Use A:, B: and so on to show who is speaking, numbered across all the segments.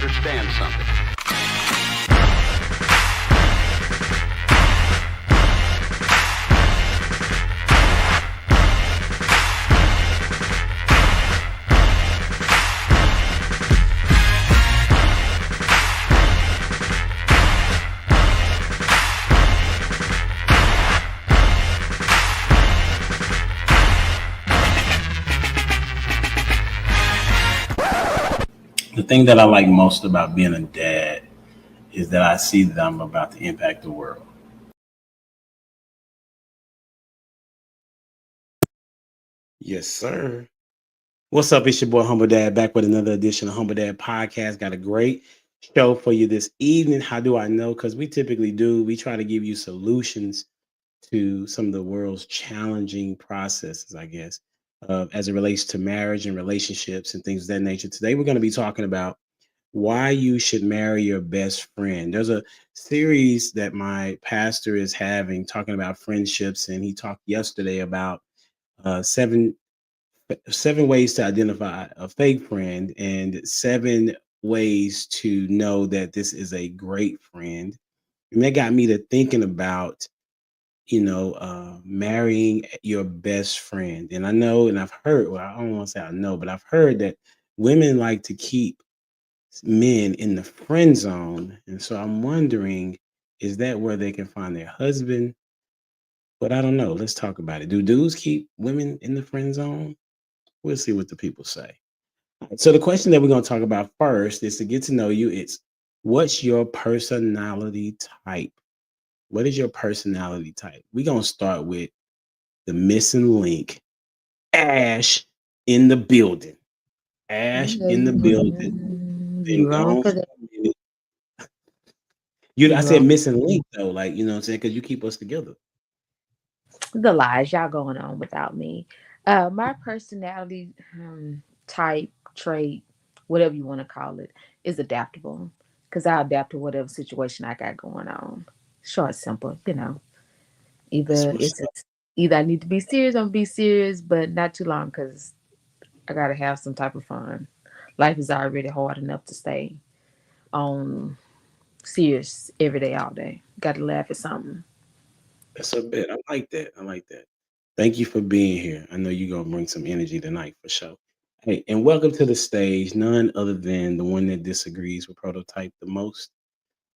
A: understand something.
B: The thing that I like most about being a dad is that I see that I'm about to impact the world. Yes, sir. What's up? It's your boy Humble Dad back with another edition of Humble Dad Podcast. Got a great show for you this evening. How do I know? Because we typically do. We try to give you solutions to some of the world's challenging processes, I guess, as it relates to marriage and relationships and things of that nature. Today, we're going to be talking about why you should marry your best friend. There's a series that my pastor is having talking about friendships, and he talked yesterday about seven ways to identify a fake friend and 7 ways to know that this is a great friend. And that got me to thinking about marrying your best friend. And I know, and I've heard, well, I don't want to say I know, but I've heard that women like to keep men in the friend zone. And so I'm wondering, is that where they can find their husband? But I don't know. Let's talk about it. Do dudes keep women in the friend zone? We'll see what the people say. So the question that we're going to talk about first is to get to know you. It's what's your personality type? What is your personality type? We're going to start with the missing link, Ash in the building. Ash in the building. Been
C: You wrong
B: gone
C: for
B: for
C: that.
B: a minute.
C: You
B: I said
C: wrong.
B: missing link though, like you know what I'm saying, because you keep us together.
C: The lies y'all going on without me. My personality type, trait, whatever you want to call it, is adaptable. Because I adapt to whatever situation I got going on. Short, simple,
B: That's
C: Either
B: what's up.
C: either I need to be serious, I'm gonna be serious, but not too long because I gotta have some type of fun. Life is already hard enough to stay on serious every day, all day. Got to laugh at something.
B: That's a bit. I like that. I like that. Thank you for being here. I know you're gonna bring some energy tonight for sure. Hey, and welcome to the stage, none other than the one that disagrees with Prototype the most,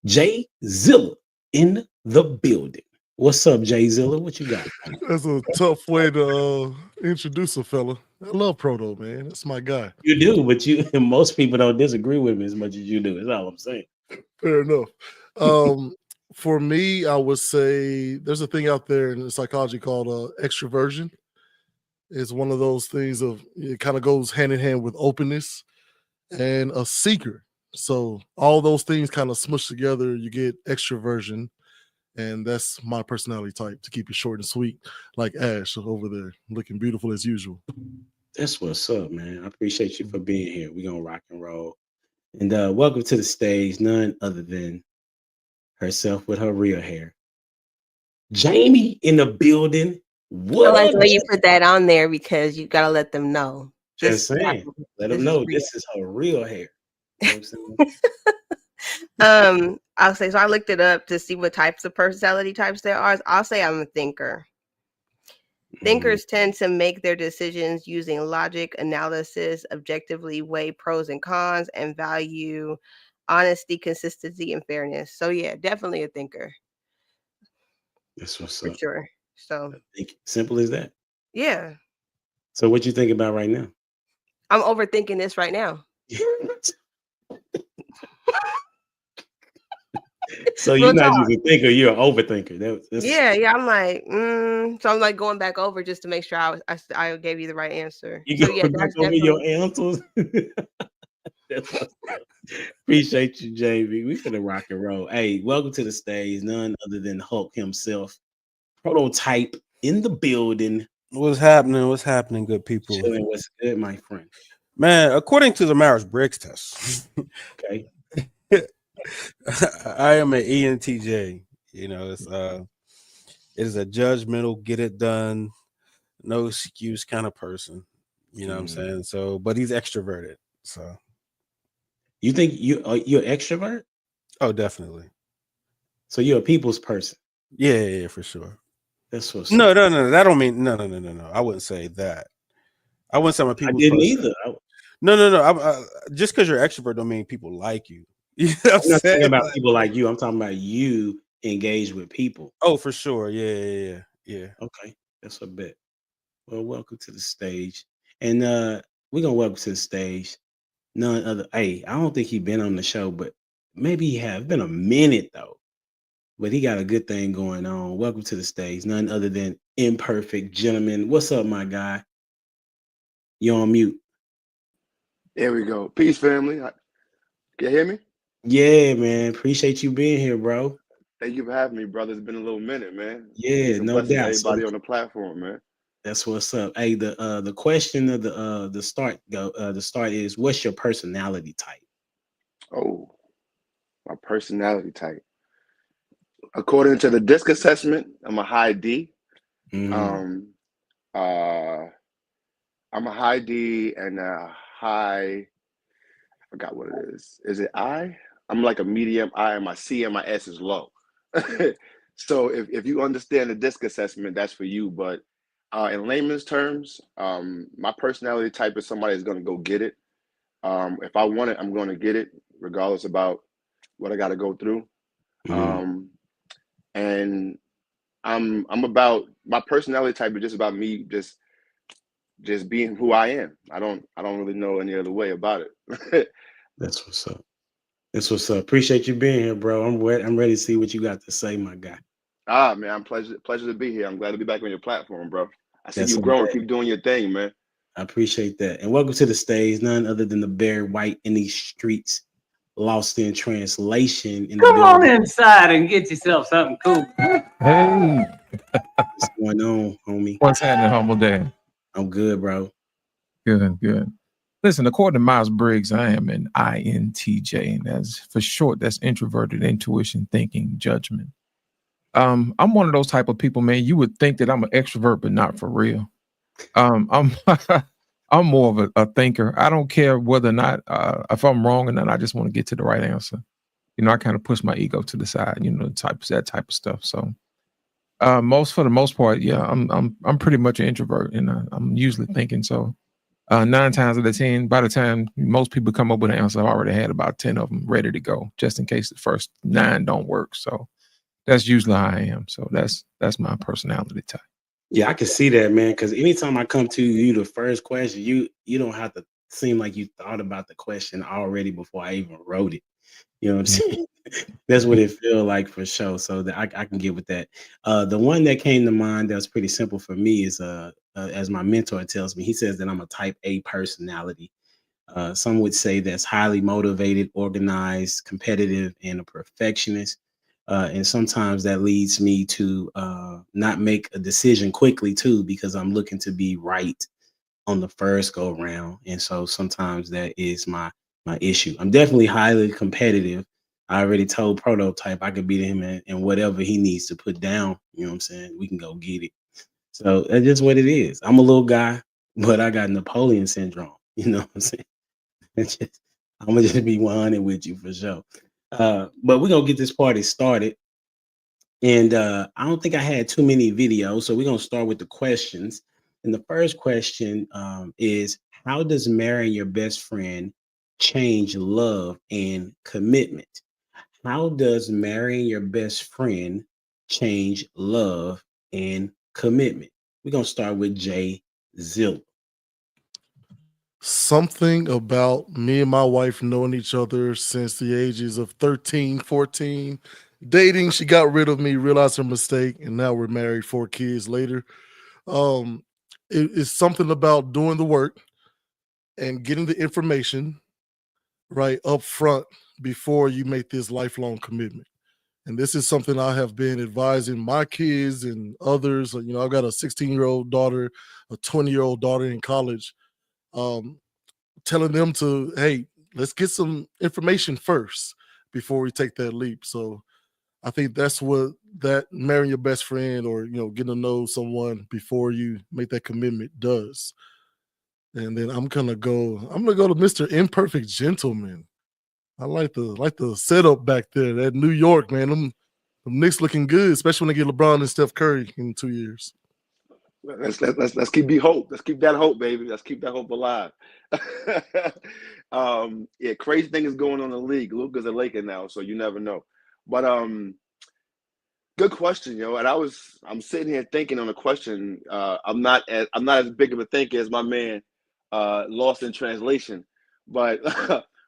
B: Jay Zilla in the building. What's up, Jay Zilla? What you got?
D: That's a tough way to introduce a fella. I love Proto, man. That's my guy.
B: You do, but you most people don't disagree with me as much as you do. That's all I'm saying.
D: Fair enough. Um, for me, I would say there's a thing out there in psychology called extroversion. It's one of those things of it kind of goes hand in hand with openness and a seeker. So all those things kind of smush together. You get extroversion, and that's my personality type. To keep it short and sweet, like Ash over there, looking beautiful as usual.
B: That's what's up, man. I appreciate you for being here. We're gonna rock and roll. And welcome to the stage, none other than herself with her real hair. Jamie in the building.
E: I
B: What
E: like
B: up?
E: the way you put that on there because you gotta let them know.
B: Just
E: This is
B: saying. Let them
E: this is
B: know
E: real.
B: this is her real hair. You know what I'm saying?
E: I'll say so. I looked it up to see what types of personality types there are. I'll say I'm a thinker. Thinkers tend to make their decisions using logic, analysis, objectively weigh pros and cons, and value honesty, consistency, and fairness. So yeah, definitely a thinker
B: That's what's
E: for
B: up.
E: sure. So
B: Simple as that.
E: yeah,
B: So what you think about right now?
E: I'm overthinking this right now.
B: So
E: Real
B: you're not
E: talk.
B: just a thinker, you're an overthinker.
E: Yeah. I'm like, so I'm like going back over just to make sure I gave you the right answer.
B: You
E: So
B: go
E: yeah,
B: back
E: that's
B: over
E: definitely.
B: your answers. That's what's up. Appreciate you, JV. We finna rock and roll. Hey, welcome to the stage. None other than Hulk himself. Prototype in the building.
F: What's happening? What's happening, good people?
B: Chilling. What's good, my friend?
F: Man, according to the Myers-Briggs test,
B: Okay.
F: I am an ENTJ. You know, it is a judgmental, get it done, no excuse kind of person. You know what I'm saying? So, but he's extroverted. So
B: You think you're extrovert?
F: Oh, definitely.
B: So you're a people's person.
F: Yeah, for sure.
B: That's what's
F: No,
B: up.
F: that don't mean no. I wouldn't say that. I wouldn't say I'm a
B: I
F: people's
B: didn't
F: person.
B: either.
F: No. Just because you're extrovert don't mean people like you. You know what
B: I'm
F: I'm
B: not talking
F: saying?
B: about
F: Like,
B: people like you. I'm talking about you engage with people.
F: oh, for sure. Yeah.
B: Okay, that's a bit. Well, welcome to the stage, and we're gonna welcome to the stage none other. Hey, I don't think he been on the show, but maybe he have. It's been a minute though, but he got a good thing going on. Welcome to the stage, none other than Imperfect Gentleman. What's up, my guy? You on mute?
A: There we go. Peace, family. Can you hear me?
B: Yeah, man. Appreciate you being here, bro.
A: Thank you for having me, brother. It's been a little minute, man.
B: Yeah,
A: Peace and
B: no
A: blessings to
B: doubt. So
A: everybody on the platform, man.
B: that's what's up. Hey, the question of the start is, what's your personality type?
A: Oh, my personality type. According to the DISC assessment, I'm a high D.
B: Mm,
A: Uh, I'm a high D and a high. I forgot what it is. Is it I? I'm like a medium I, and my C and my S is low. So if you understand the DISC assessment, that's for you. But in layman's terms, my personality type is somebody that's going to go get it. If I want it, I'm going to get it, regardless about what I got to go through.
B: mm,
A: And I'm about my personality type is just about me just being who I am. I don't really know any other way about it.
B: that's what's up. That's what's up. Appreciate you being here, bro. I'm ready to see what you got to say, my guy.
A: Man, pleasure to be here. I'm glad to be back on your platform, bro. I see
B: That's
A: you
B: a
A: growing.
B: bet.
A: Keep doing your thing, man.
B: I appreciate that. And welcome to the stage, none other than the Barry White in these streets, lost in translation in the
G: Come on
B: building.
G: inside and get yourself something cool.
H: Hey,
B: What's going on, homie?
H: what's happening, humble day?
B: I'm good, bro.
H: Good. Listen, according to Miles Briggs, I am an INTJ, and that's for short. That's introverted, intuition, thinking, judgment. I'm one of those type of people, man. You would think that I'm an extrovert, but not for real. I'm I'm more of a thinker. I don't care whether or not if I'm wrong or not. I just want to get to the right answer. I kind of push my ego to the side. That type of stuff. So. For the most part, yeah, I'm pretty much an introvert, and I'm usually thinking. So 9 times out of 10, by the time most people come up with an answer, I've already had about 10 of them ready to go, just in case the first 9 don't work. So that's usually how I am. So that's my personality type.
B: Yeah, I can see that, man. Because anytime I come to you, the first question, you don't have to seem like you thought about the question already before I even wrote it. You know what I'm saying? That's what it feels like for sure. So that I can get with that. The one that came to mind that was pretty simple for me is as my mentor tells me, he says that I'm a type A personality. Some would say that's highly motivated, organized, competitive, and a perfectionist. And sometimes that leads me to not make a decision quickly too, because I'm looking to be right on the first go round. And so sometimes that is my issue. I'm definitely highly competitive. I already told Prototype I could beat him in whatever he needs to put down. You know what I'm saying? We can go get it. So that's just what it is. I'm a little guy, but I got Napoleon syndrome. You know what I'm saying? I'm gonna just be 100 with you for sure. But we're gonna get this party started. And I don't think I had too many videos, so we're gonna start with the questions. And the first question is, how does marrying your best friend change love and commitment? How does marrying your best friend change love and commitment? We're gonna start with Jay Zill.
D: Something about me and my wife knowing each other since the ages of 13, 14, dating. She got rid of me, realized her mistake, and now we're married 4 kids later. It's something about doing the work and getting the information right up front before you make this lifelong commitment. And this is something I have been advising my kids and others. I've got a 16-year-old daughter, a 20-year-old daughter in college. Telling them to, hey, let's get some information first before we take that leap. So I think that's what that marrying your best friend or getting to know someone before you make that commitment does. And then I'm gonna go to Mr. Imperfect Gentleman. I like the setup back there. That New York, man. Them Knicks looking good, especially when they get LeBron and Steph Curry in 2 years.
A: Let's keep the hope. Let's keep that hope, baby. Let's keep that hope alive. Yeah, crazy thing is going on in the league. Luka's a Laker now, so you never know. But good question, yo. And I'm sitting here thinking on a question. I'm not as big of a thinker as my man, Lost in Translation. But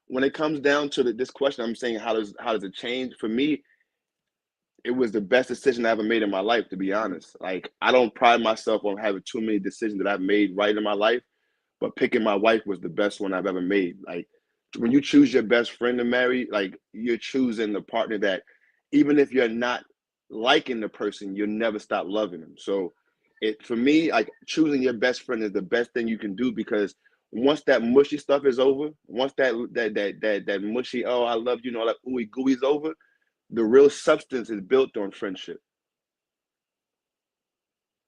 A: when it comes down to this question, I'm saying how does it change? For me, it was the best decision I ever made in my life, to be honest. Like, I don't pride myself on having too many decisions that I've made right in my life, but picking my wife was the best one I've ever made. Like, when you choose your best friend to marry, like, you're choosing the partner that, even if you're not liking the person, you'll never stop loving them. So for me, like, choosing your best friend is the best thing you can do, because once that mushy stuff is over, once that mushy, oh, I love you, all that ooey gooey's over, the real substance is built on friendship.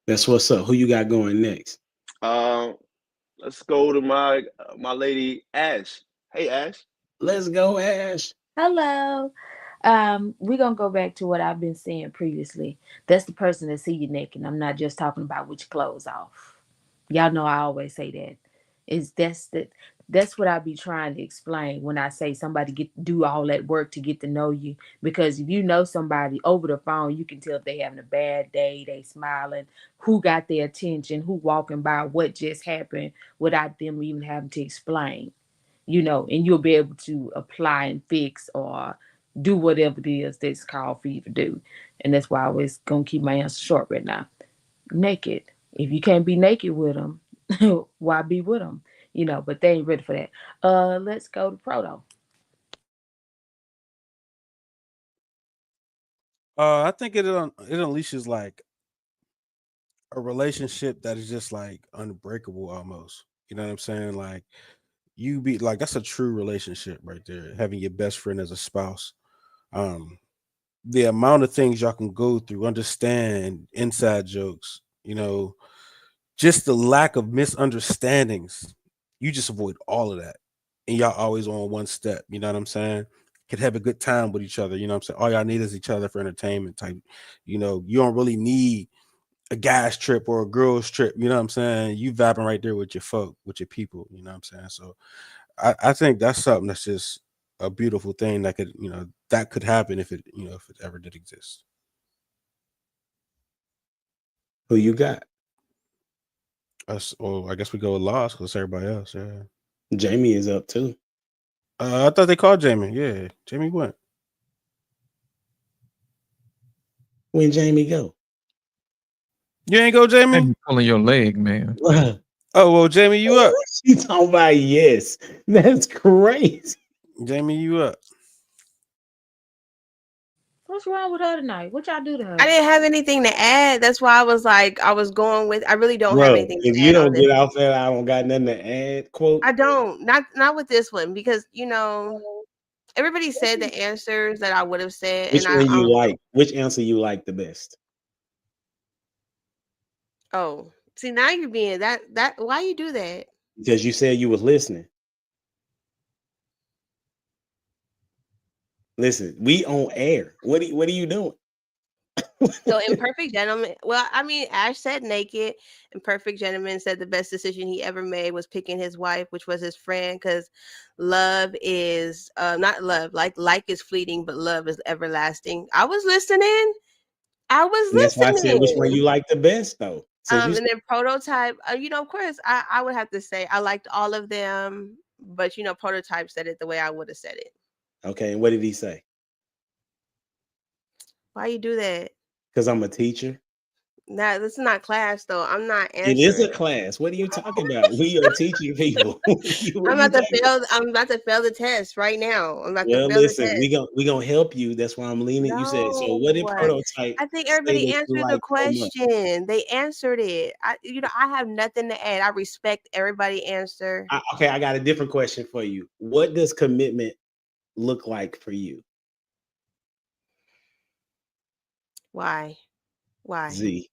B: That's what's up. Who you got going next?
A: Let's go to my lady Ash. Hey, Ash.
B: Let's go, Ash.
C: Hello. We're gonna go back to what I've been saying previously. That's the person that see you naked. I'm not just talking about with your clothes off. Y'all know I always say that. That's what I be trying to explain when I say somebody do all that work to get to know you. Because if you know somebody over the phone, you can tell if they having a bad day, they smiling, who got their attention, who walking by, what just happened, without them even having to explain. And you'll be able to apply and fix or do whatever it is that's called for you to do. And that's why I always gonna keep my answer short right now. Naked. If you can't be naked with them, why be with them? But they ain't ready for that. Let's go to Proto.
F: I think it unleashes like a relationship that is just like unbreakable almost. You know what I'm saying? Like, you be like, that's a true relationship right there, having your best friend as a spouse. The amount of things y'all can go through, understand inside jokes, just the lack of misunderstandings, you just avoid all of that, and y'all always on one step. You know what I'm saying? Could have a good time with each other. You know what I'm saying? All y'all need is each other for entertainment type. You don't really need a guy's trip or a girl's trip. You know what I'm saying? You vibing right there with your folk, with your people. You know what I'm saying? So I think that's something that's just a beautiful thing that could happen if it ever did exist.
B: Who you got?
F: Us, or I guess we go with Lost because everybody else. Yeah.
B: Jamie is up too.
F: I thought they called Jamie. Yeah, Jamie went.
B: When Jamie go?
F: You ain't go, Jamie?
H: And you pulling your leg, man.
F: Oh, well, Jamie, you up.
B: She talking about yes. That's crazy.
F: Jamie, you up.
C: What's wrong with her tonight? What y'all do to her?
E: I didn't have anything to add. That's why I was like, I was going with. I really don't have anything.
B: If you don't get off that, I don't got nothing to add. Quote.
E: I don't. Not with this one, because everybody said the answers that I would have said.
B: Which one you like? Which answer you like the best?
E: Oh, see, now you're being that. Why you do that?
B: Because you said you was listening. Listen, we on air. What are you doing?
E: So Imperfect Gentleman, well, I mean, Ash said naked. Imperfect Gentleman said the best decision he ever made was picking his wife, which was his friend, because love is not love, like is fleeting, but love is everlasting. I was listening.
B: That's why I said which one you like the best, though.
E: And then Prototype, of course, I would have to say I liked all of them, but Prototype said it the way I would have said it.
B: Okay, and what did he say?
E: Why you do that?
B: Because I'm a teacher.
E: Nah, this is not class, though. I'm not answering.
B: It is a class. What are you talking about? We are teaching people.
E: I'm about to fail the test right now. I'm about to fail the test.
B: We gonna help you. That's why I'm leaning. You said so. What did Prototype?
E: I think everybody answered the question. They answered it. I have nothing to add. I respect everybody's answer.
B: Okay, I got a different question for you. What does commitment look like for you?
E: Why?
B: Z.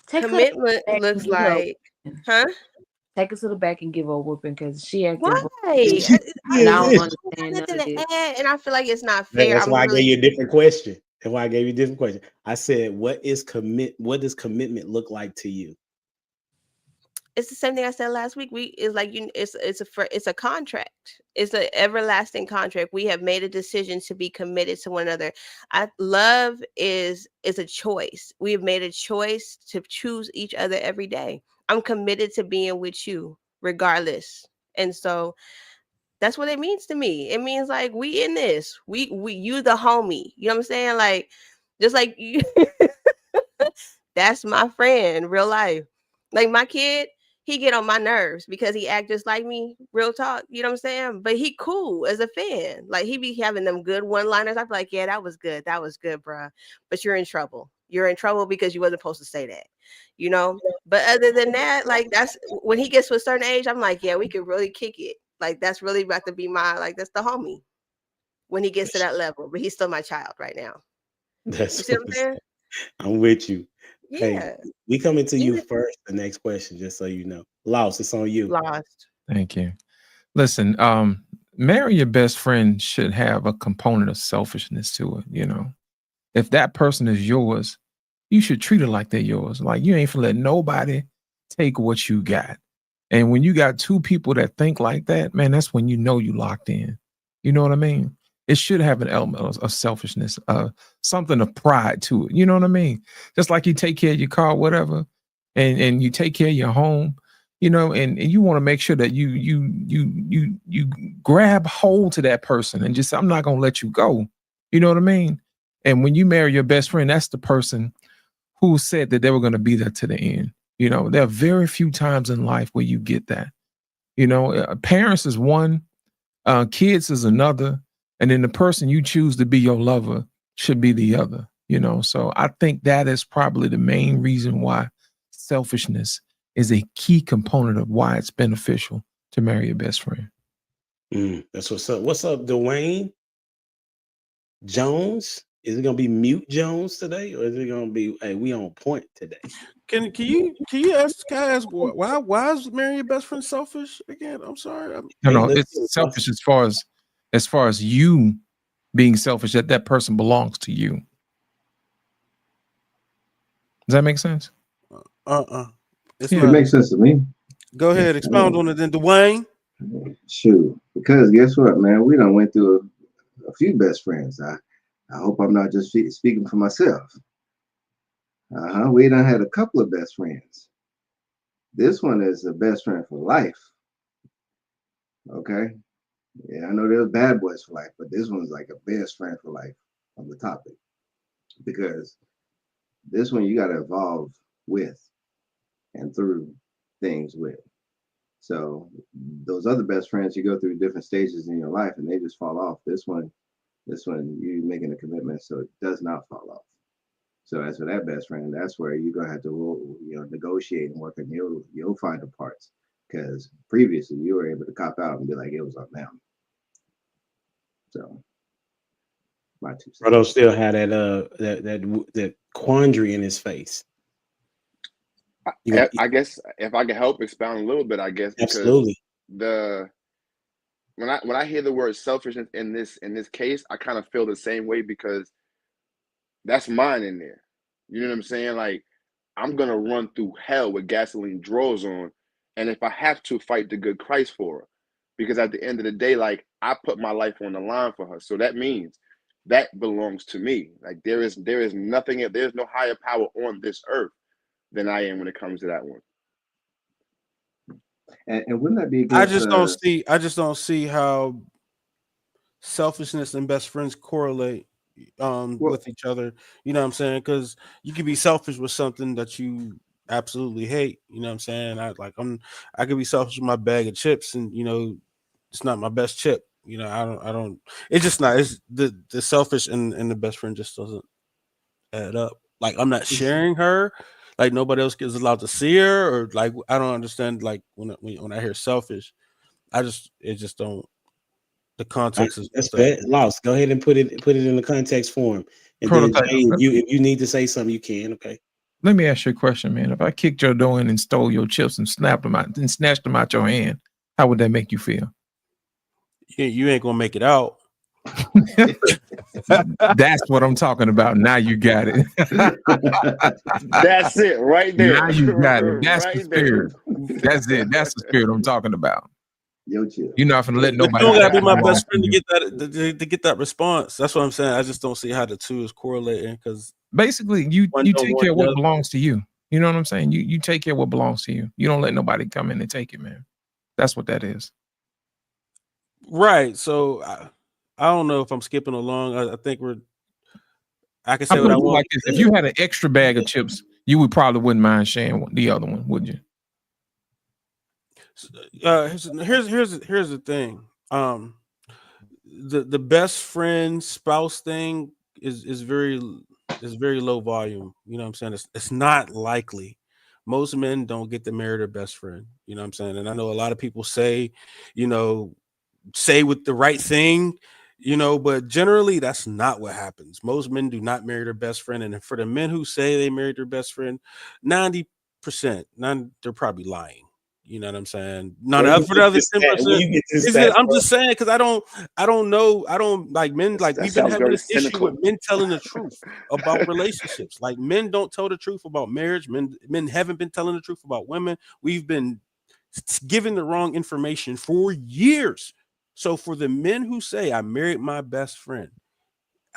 E: Commitment looks like, huh?
C: Take her to the back and give her a whooping because she acting.
E: Why?
C: And I don't
E: I
C: understand
E: have
C: none
E: nothing
C: of
E: to
C: this.
E: add, and I feel like it's not fair.
B: That's
E: I'm
B: why I gave
E: really.
B: you a different question. That's why I gave you a different question. I said, what does commitment look like to you?
E: It's the same thing I said last week. It's like it's a contract. It's an everlasting contract. We have made a decision to be committed to one another. Love is a choice. We have made a choice to choose each other every day. I'm committed to being with you regardless. And so that's what it means to me. It means like we in this. We you the homie. You know what I'm saying? Like just like you that's my friend, real life. Like my kid, he get on my nerves because he act just like me, real talk. You know what I'm saying? But he cool as a fan. Like he be having them good one-liners. I be like, yeah, that was good, bruh. But you're in trouble. You're in trouble because you wasn't supposed to say that. You know? But other than that, like that's when he gets to a certain age, I'm like, yeah, we could really kick it. Like that's really about to be that's the homie when he gets to that level. But he's still my child right now.
B: That's
E: You see what I'm saying?
B: I'm with you.
E: Yeah.
B: Hey, we coming to you first. The next question, just so you know. Lost, it's on you.
E: Lost.
H: Thank you. Listen, marry your best friend should have a component of selfishness to it. You know, if that person is yours, you should treat it like they're yours. Like you ain't finna let nobody take what you got. And when you got two people that think like that, man, that's when you know you locked in. You know what I mean? It should have an element of selfishness, something of pride to it. You know what I mean? Just like you take care of your car, whatever, and you take care of your home, you know, and you want to make sure that you grab hold to that person and just say, I'm not gonna let you go. You know what I mean? And when you marry your best friend, that's the person who said that they were gonna be there to the end. You know, there are very few times in life where you get that. You know, parents is one, kids is another, and then the person you choose to be your lover should be the other. You know, so I think that is probably the main reason why selfishness is a key component of why it's beneficial to marry your best friend.
B: That's what's up. What's up, Dwayne Jones? Is it gonna be Mute Jones today, or is it gonna be hey, we on point today?
F: Can you ask guys why is marrying your best friend selfish again? I'm sorry.
H: No, it's selfish as far as you being selfish that person belongs to you. Does that make sense?
I: It makes sense to me.
F: Go ahead, expound on it then, Dwayne.
I: Shoot, because guess what, man? We done went through a few best friends. I hope I'm not just speaking for myself. We done had a couple of best friends. This one is a best friend for life. Okay? Yeah, I know there's bad boys for life, but this one's like a best friend for life on the topic. Because this one you got to evolve with and through things with. So those other best friends, you go through different stages in your life and they just fall off. This one, you making a commitment so it does not fall off. So as for that best friend, that's where you're gonna have to negotiate and work, and you'll find the parts. Because previously you were able to cop out and be like, it was on them. So my 2 cents.
B: Rodo still had that quandary in his face.
A: I guess if I could help expound a little bit, I guess because
B: absolutely.
A: When I hear the word selfishness in this case, I kind of feel the same way because that's mine in there. You know what I'm saying? Like I'm gonna run through hell with gasoline drawers on, and if I have to, fight the good Christ for her, because at the end of the day, like I put my life on the line for her, so that means that belongs to me. Like there is nothing, there's no higher power on this earth than I am when it comes to that one.
I: And wouldn't that be against,
F: I just don't see how selfishness and best friends correlate with each other. You know what I'm saying? Because you can be selfish with something that you absolutely hate. You know what I'm saying? I could be selfish with my bag of chips, and it's not my best chip. I don't. It's just not. It's the selfish and the best friend just doesn't add up. Like I'm not sharing her. Like nobody else is allowed to see her, or like I don't understand. Like when I hear selfish, it just don't. The context is
B: that's bad. Lost. Go ahead and put it in the context form, and
H: Prototype.
B: then Jane, if you need to say something, you can. Okay.
H: Let me ask you a question, man. If I kicked your door in and stole your chips and snapped them out and snatched them out your hand, how would that make you feel?
F: You ain't gonna make it out.
H: That's what I'm talking about. Now you got it.
A: That's it right there.
H: Now you got it. That's the
A: Right
H: spirit. That's it. That's the spirit I'm talking about.
I: Yo, chill.
H: You're not gonna let
F: You
H: nobody.
F: don't gotta be my
H: wrong
F: best
H: for
F: friend to
H: you.
F: get that to get that response. That's what I'm saying. I just don't see how the two is correlating because
H: Basically, you
F: one don't
H: take
F: want
H: care of
F: the
H: what
F: other.
H: belongs to you. You know what I'm saying? You take care of what belongs to you. You don't let nobody come in and take it, man. That's what that is.
F: Right. So I don't know if I'm skipping along. I think I can
H: I
F: say
H: put
F: what I
H: it
F: want.
H: like this: if you had an extra bag of chips, you would probably wouldn't mind sharing the other one, would you?
F: Here's the thing. The best friend spouse thing is very low volume. You know what I'm saying? It's not likely. Most men don't get to marry their best friend. You know what I'm saying? And I know a lot of people say, say with the right thing, but generally that's not what happens. Most men do not marry their best friend. And for the men who say they married their best friend, 90%, they're probably lying. You know what I'm saying? Not for the other 10%. I'm just saying because I don't know. I don't like men. Like
A: That
F: we've been
A: sounds
F: having
A: very
F: this issue
A: cynical.
F: with men telling the truth about relationships. Like men don't tell the truth about marriage. Men haven't been telling the truth about women. We've been giving the wrong information for years. So for the men who say I married my best friend,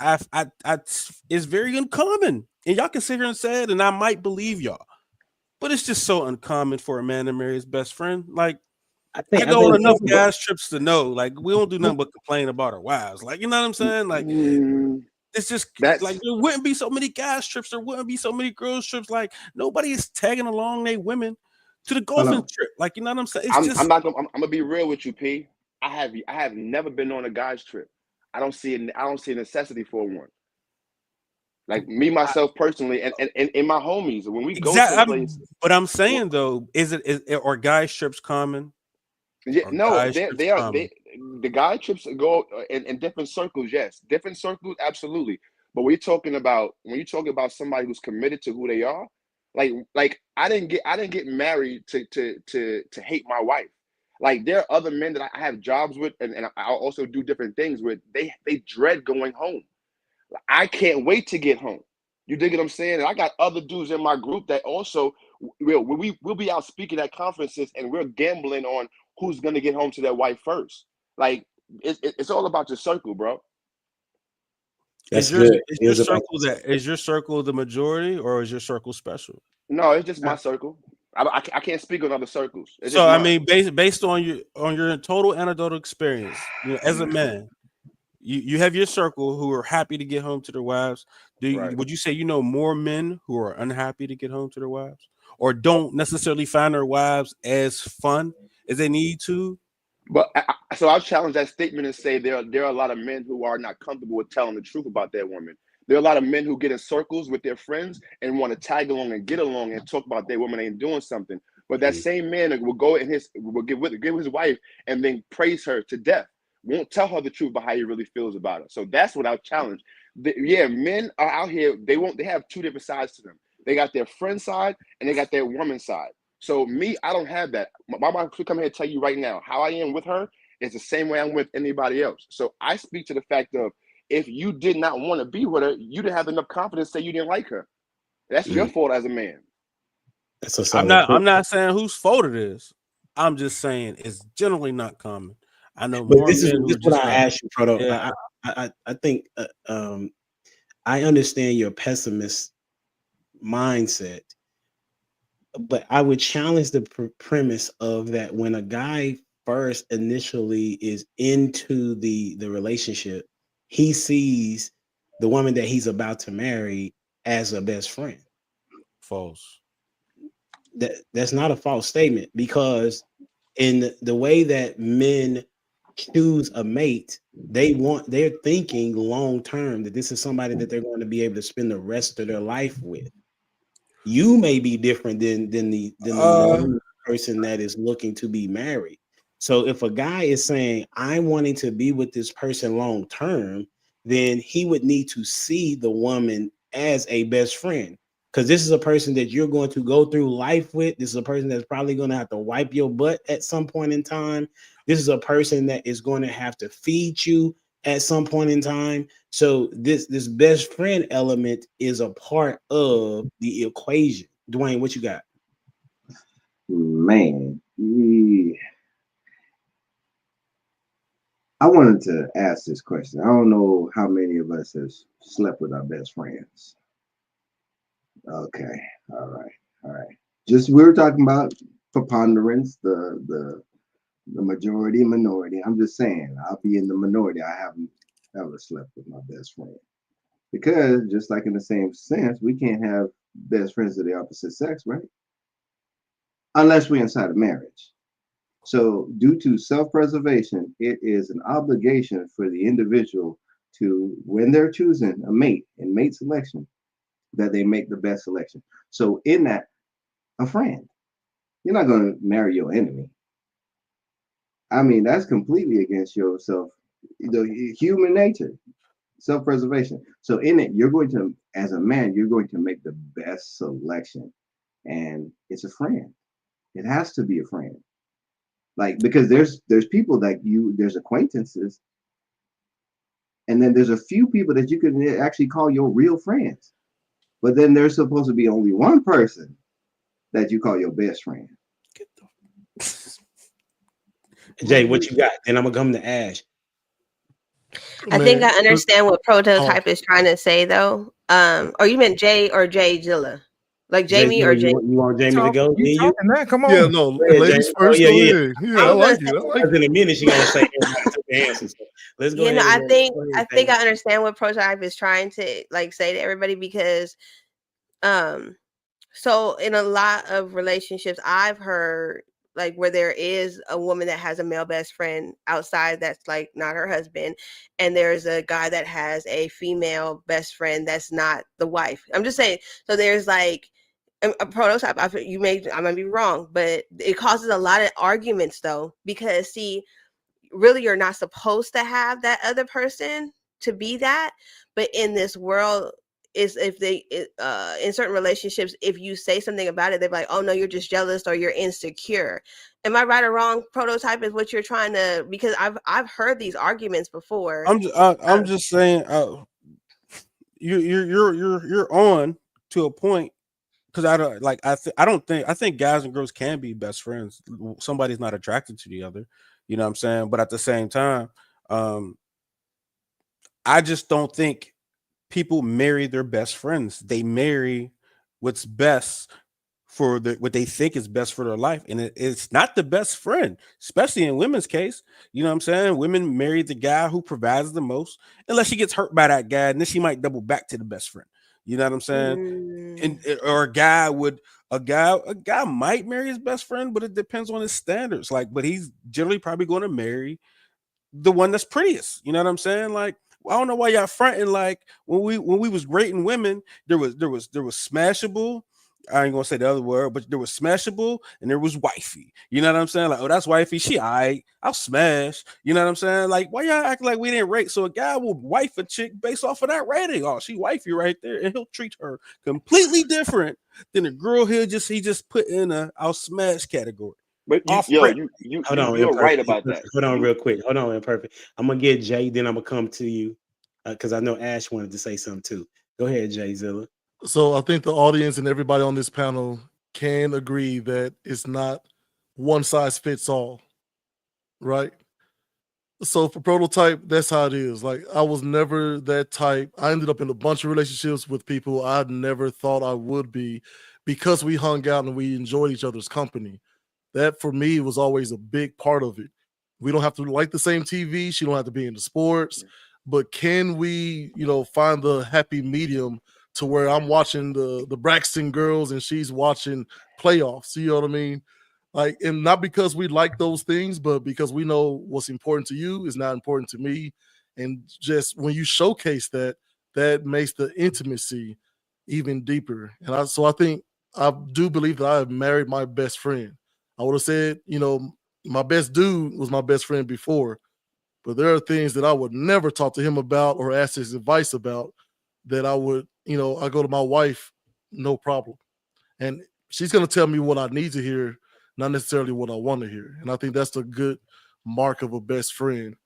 F: it's very uncommon, and y'all can sit here and say it, and I might believe y'all. But it's just so uncommon for a man to marry his best friend. Like, I go on enough guys trips to know, like, we don't do nothing but complain about our wives. Like, you know what I'm saying? Like, it's just like there wouldn't be so many guys trips. There wouldn't be so many girls trips. Like, nobody is tagging along their women to the golfing trip. Like, you know what I'm saying? It's
A: I'm gonna be real with you, P. I have never been on a guy's trip. I don't see a necessity for one. Like me myself personally, and in my homies, when we go someplace.
F: But I'm saying though, are guys trips common?
A: Yeah, no, the guy trips go in different circles. Yes, different circles, absolutely. But when you're talking about somebody who's committed to who they are, like I didn't get married to hate my wife. Like there are other men that I have jobs with, and I also do different things with. They dread going home. I can't wait to get home. You dig what I'm saying? And I got other dudes in my group that also we'll be out speaking at conferences and we're gambling on who's gonna get home to their wife first. Like it's all about your circle, bro.
B: That's good.
F: Is your circle the majority or is your circle special?
A: No, it's just my circle. I can't speak on other circles. It's
F: so
A: just
F: I
A: mine.
F: mean, based on your total anecdotal experience, as a man, you have your circle who are happy to get home to their wives. Would you say more men who are unhappy to get home to their wives, or don't necessarily find their wives as fun as they need to?
A: But so I'll challenge that statement and say there are a lot of men who are not comfortable with telling the truth about their woman. There are a lot of men who get in circles with their friends and want to tag along and get along and talk about their woman ain't doing something. But that same man will go will give his wife and then praise her to death. Won't tell her the truth about how he really feels about her. So that's what I'll challenge. Men are out here. They have two different sides to them. They got their friend side and they got their woman side. So me, I don't have that. My wife could come here and tell you right now how I am with her is the same way I'm with anybody else. So I speak to the fact of if you did not want to be with her, you didn't have enough confidence to say you didn't like her. That's your fault as a man.
B: That's
F: I'm not saying whose fault it is. I'm just saying it's generally not common. I know more
B: this
F: men
B: is what I asked you, Proto.
F: Yeah.
B: I think I understand your pessimist mindset, but I would challenge the premise of that when a guy first initially is into the relationship, he sees the woman that he's about to marry as a best friend.
F: False.
B: That's not a false statement, because in the way that men choose a mate, they're thinking long term that this is somebody that they're going to be able to spend the rest of their life with. You may be different than the person that is looking to be married. So if a guy is saying I'm wanting to be with this person long term, then he would need to see the woman as a best friend. because this is a person that you're going to go through life with. This is a person that's probably going to have to wipe your butt at some point in time. This is a person that is going to have to feed you at some point in time. So this best friend element is a part of the equation. Dwayne, what you got?
I: Man, I wanted to ask this question. I don't know how many of us have slept with our best friends. Okay, all right. Just we were talking about preponderance, the majority, minority. I'm just saying, I'll be in the minority. I haven't ever slept with my best friend because, just like in the same sense, we can't have best friends of the opposite sex, right? Unless we're inside a marriage. So, due to self-preservation, it is an obligation for the individual to, when they're choosing a mate in mate selection, that they make the best selection. So, in that, a friend. You're not going to marry your enemy. I mean, that's completely against yourself, human nature, self-preservation. So, in it, you're going to, as a man, you're going to make the best selection, and it's a friend. It has to be a friend. Like, because there's people that there's acquaintances, and then there's a few people that you can actually call your real friends. But then there's supposed to be only one person that you call your best friend.
B: Jay, what you got? And I'm gonna come to Ash.
E: I think I understand what Prototype is trying to say, though. Or you meant Jay or Jay Zilla? Like Jamie or Jay?
B: You want Jamie to go?
H: You talking that? Come on.
D: Yeah, no, ladies first. Go ahead. Yeah, I like it.
B: In a minute, she's gonna say everybody took the answers. So let's go.
E: You know,
B: ahead
E: I think I understand what Prototype is trying to like say to everybody, because so in a lot of relationships I've heard, like, where there is a woman that has a male best friend outside that's like not her husband, and there's a guy that has a female best friend that's not the wife. I'm just saying, so there's like a Prototype. I might be wrong, but it causes a lot of arguments though, because see, really you're not supposed to have that other person to be that, but in this world, is if they in certain relationships, if you say something about it, they're like, oh no, you're just jealous or you're insecure. Am I right or wrong? Prototype is what you're trying to, because I've heard these arguments before.
F: I'm just saying, you're on to a point, because I think guys and girls can be best friends. Somebody's not attracted to the other, you know what I'm saying? But at the same time, I just don't think people marry their best friends. They marry what's best for what they think is best for their life, and it's not the best friend, especially in women's case. You know what I'm saying? Women marry the guy who provides the most, unless she gets hurt by that guy, and then she might double back to the best friend. You know what I'm saying? And or a guy might marry his best friend, but it depends on his standards. Like, but he's generally probably going to marry the one that's prettiest. You know what I'm saying? Like, I don't know why y'all fronting. Like, when we was rating women, there was smashable. I ain't gonna say the other word, but there was smashable and there was wifey. You know what I'm saying? Like, oh, that's wifey. She I'll smash. You know what I'm saying? Like, why y'all act like we didn't rate? So a guy will wife a chick based off of that rating. Oh, she wifey right there, and he'll treat her completely different than a girl he just put in a I'll smash category.
A: But you're right about that.
B: Hold on, real quick. Hold on, Imperfect. I'm gonna get Jay, then I'm gonna come to you because I know Ash wanted to say something too. Go ahead, Jay Zilla.
D: So I think the audience and everybody on this panel can agree that it's not one size fits all, right? So for Prototype, that's how it is. Like, I was never that type. I ended up in a bunch of relationships with people I never thought I would be, because we hung out and we enjoyed each other's company. That for me was always a big part of it. We don't have to like the same TV. She don't have to be into sports, but can we, find the happy medium to where I'm watching the Braxton girls and she's watching playoffs? You know what I mean? Like, and not because we like those things, but because we know what's important to you is not important to me. And just when you showcase that, that makes the intimacy even deeper. And I think I do believe that I have married my best friend. I would have said, my best dude was my best friend before, but there are things that I would never talk to him about or ask his advice about that I would, I go to my wife no problem. And she's going to tell me what I need to hear, not necessarily what I want to hear. And I think that's a good mark of a best friend.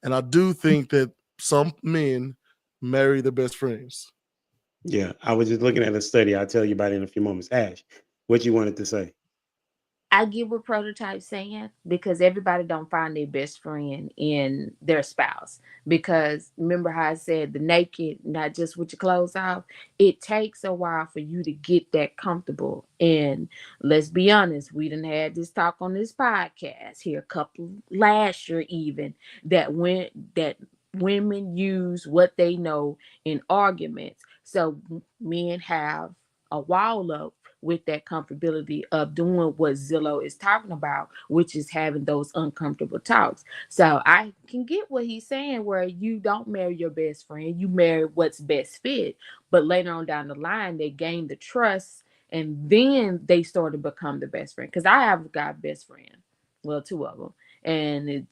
D: And I do think that some men marry their best friends.
B: Yeah, I was just looking at a study. I'll tell you about it in a few moments. Ash, what you wanted to say?
C: I get what Prototype's saying, because everybody don't find their best friend in their spouse. Because remember how I said the naked, not just with your clothes off. It takes a while for you to get that comfortable. And let's be honest, we done had this talk on this podcast here a couple last year even, that women use what they know in arguments. So men have a wall up with that comfortability of doing what Zillow is talking about, which is having those uncomfortable talks. So I can get what he's saying, where you don't marry your best friend, you marry what's best fit. But later on down the line, they gain the trust, and then they start to become the best friend. Because I have got best friend, well, 2 of them, and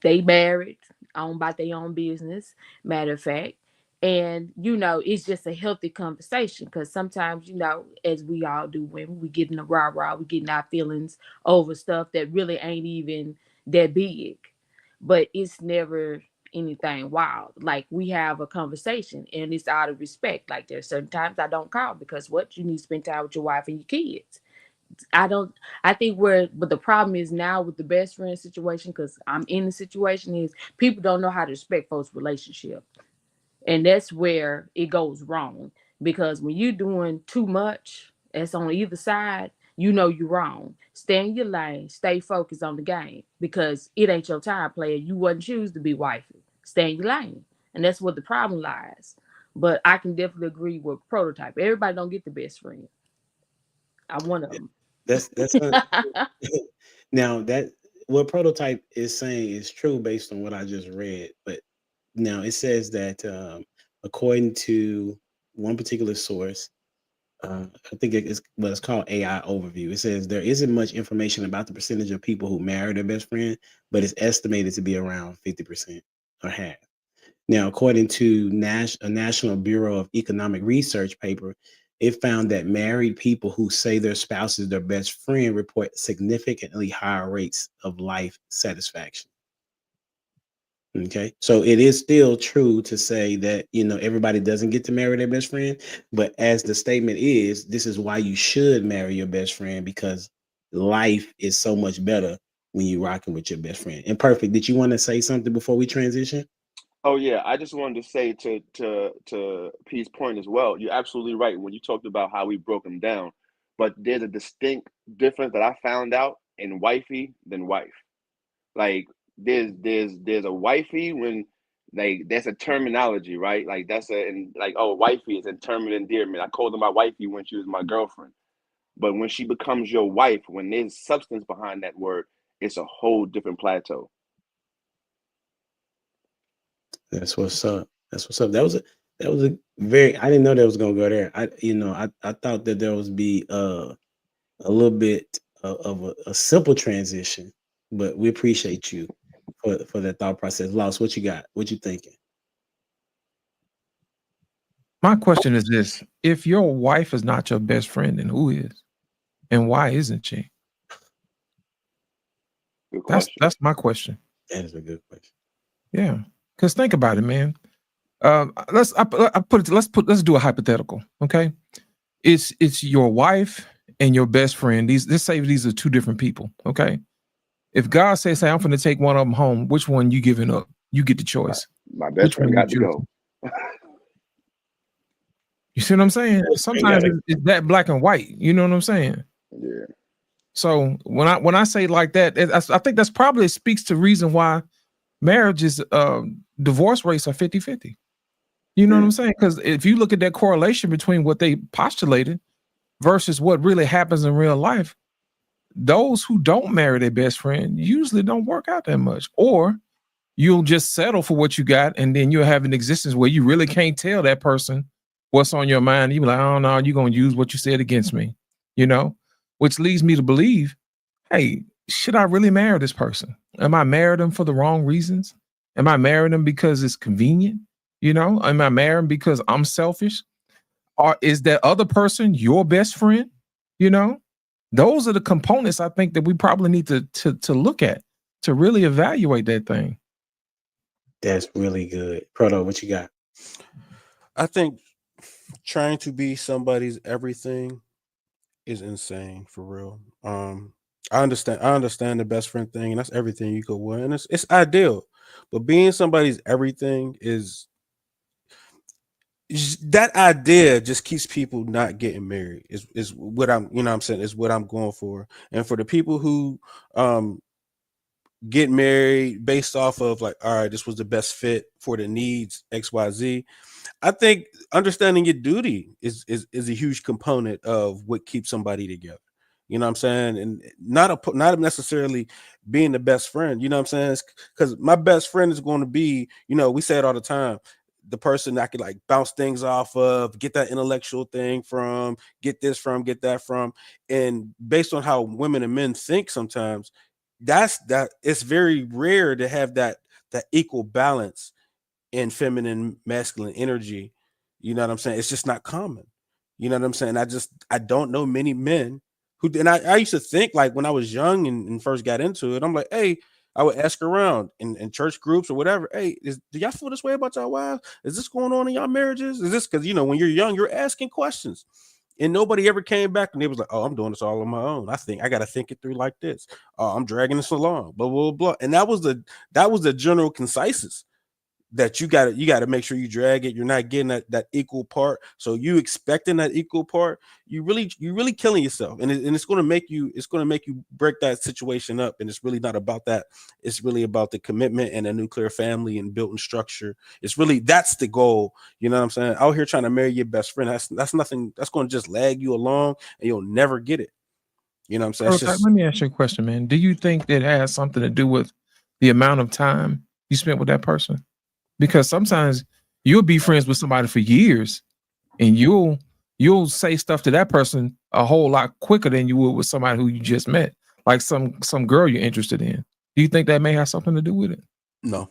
C: they married, owned by their own business, matter of fact. And, it's just a healthy conversation, because sometimes, as we all do when we get in the rah-rah, we get in our feelings over stuff that really ain't even that big. But it's never anything wild. Like, we have a conversation and it's out of respect. Like, there's certain times I don't call because you need to spend time with your wife and your kids. I think but the problem is now with the best friend situation, because I'm in the situation, is people don't know how to respect folks' relationship. And that's where it goes wrong, because when you're doing too much, that's on either side, you're wrong. Stay in your lane, stay focused on the game, because it ain't your time, player. You wouldn't choose to be wifey. Stay in your lane. And that's where the problem lies. But I can definitely agree with Prototype. Everybody don't get the best friend. I'm one of them.
B: That's now that what Prototype is saying is true based on what I just read. But now it says that according to one particular source, I think it's what it's called AI Overview. It says there isn't much information about the percentage of people who marry their best friend, but it's estimated to be around 50% or half. Now, according to a National Bureau of Economic Research paper, it found that married people who say their spouse is their best friend report significantly higher rates of life satisfaction. Okay, so it is still true to say that, everybody doesn't get to marry their best friend, but as the statement is, this is why you should marry your best friend, because life is so much better when you're rocking with your best friend. And Perfect, did you want to say something before we transition?
A: Oh yeah, I just wanted to say to P's point as well. You're absolutely right when you talked about how we broke them down, but there's a distinct difference that I found out in wifey than wife. Like there's a wifey when, like, that's a terminology, right? Like oh, wifey is a term of endearment. I called her my wifey when she was my girlfriend, but when she becomes your wife, when there's substance behind that word, it's a whole different plateau.
B: That's what's up. That was a very, I didn't know that was gonna go there. I thought that there was be a little bit of a simple transition, but we appreciate you for that thought process. Lost, what you got? What you thinking?
H: My question is this: if your wife is not your best friend, then who is? And why isn't she?
A: Good question.
H: That's my question.
B: That is a good question.
H: Yeah, because think about it, man. Let's do a hypothetical. Okay, it's your wife and your best friend. Let's say these are two different people. Okay, if God says, "Hey, I'm going to take one of them home," which one you giving up? You get the choice.
A: My best friend got to go.
H: You see what I'm saying? Sometimes it's that black and white. You know what I'm saying?
A: Yeah.
H: So when I say like that, I think that's probably speaks to reason why marriages, divorce rates are 50-50. You know what I'm saying? Because if you look at that correlation between what they postulated versus what really happens in real life, those who don't marry their best friend usually don't work out that much, or you'll just settle for what you got, and then you'll have an existence where you really can't tell that person what's on your mind. You be like, "Oh no, you're gonna use what you said against me," which leads me to believe, hey, should I really marry this person? Am I marrying them for the wrong reasons? Am I marrying them because it's convenient? Am I marrying because I'm selfish? is that other person your best friend? You know, those are the components I think that we probably need to look at to really evaluate that thing.
B: That's really good. Proto, what you got?
F: I think trying to be somebody's everything is insane for real. I understand the best friend thing, and that's everything you could want, and it's ideal. But being somebody's everything is that idea just keeps people not getting married. Is what I'm, you know what I'm saying, is what I'm going for. And for the people who get married based off of like, all right, this was the best fit for the needs XYZ. I think understanding your duty is a huge component of what keeps somebody together. You know what I'm saying? And not necessarily being the best friend. You know what I'm saying? Because my best friend is going to be, you know, we say it all the time, the person I could like bounce things off of, get that intellectual thing from, get this from, get that from. And based on how women and men think sometimes, that it's very rare to have that equal balance in feminine masculine energy. You know what I'm saying? It's just not common. You know what I'm saying? I don't know many men who, and I used to think like when I was young and first got into it, I'm like, hey, I would ask around in church groups or whatever, hey, do y'all feel this way about y'all wives? Is this going on in y'all marriages? Is this because, you know, when you're young, you're asking questions. And nobody ever came back and they was like, oh, I'm doing this all on my own. I think I got to think it through like this. Oh, I'm dragging this along, blah, blah, blah. And that was the general consensus that you got to make sure you drag it. You're not getting that equal part. So you expecting that equal part, you really killing yourself. And it's going to make you break that situation up. And it's really not about that. It's really about the commitment and a nuclear family and built-in structure. That's the goal. You know what I'm saying? Out here trying to marry your best friend. That's nothing. That's going to just lag you along and you'll never get it. You know what I'm saying?
H: Let me ask you a question, man. Do you think that has something to do with the amount of time you spent with that person? Because sometimes you'll be friends with somebody for years and you'll say stuff to that person a whole lot quicker than you would with somebody who you just met, like some girl you're interested in. Do you think that may have something to do with it?
F: No.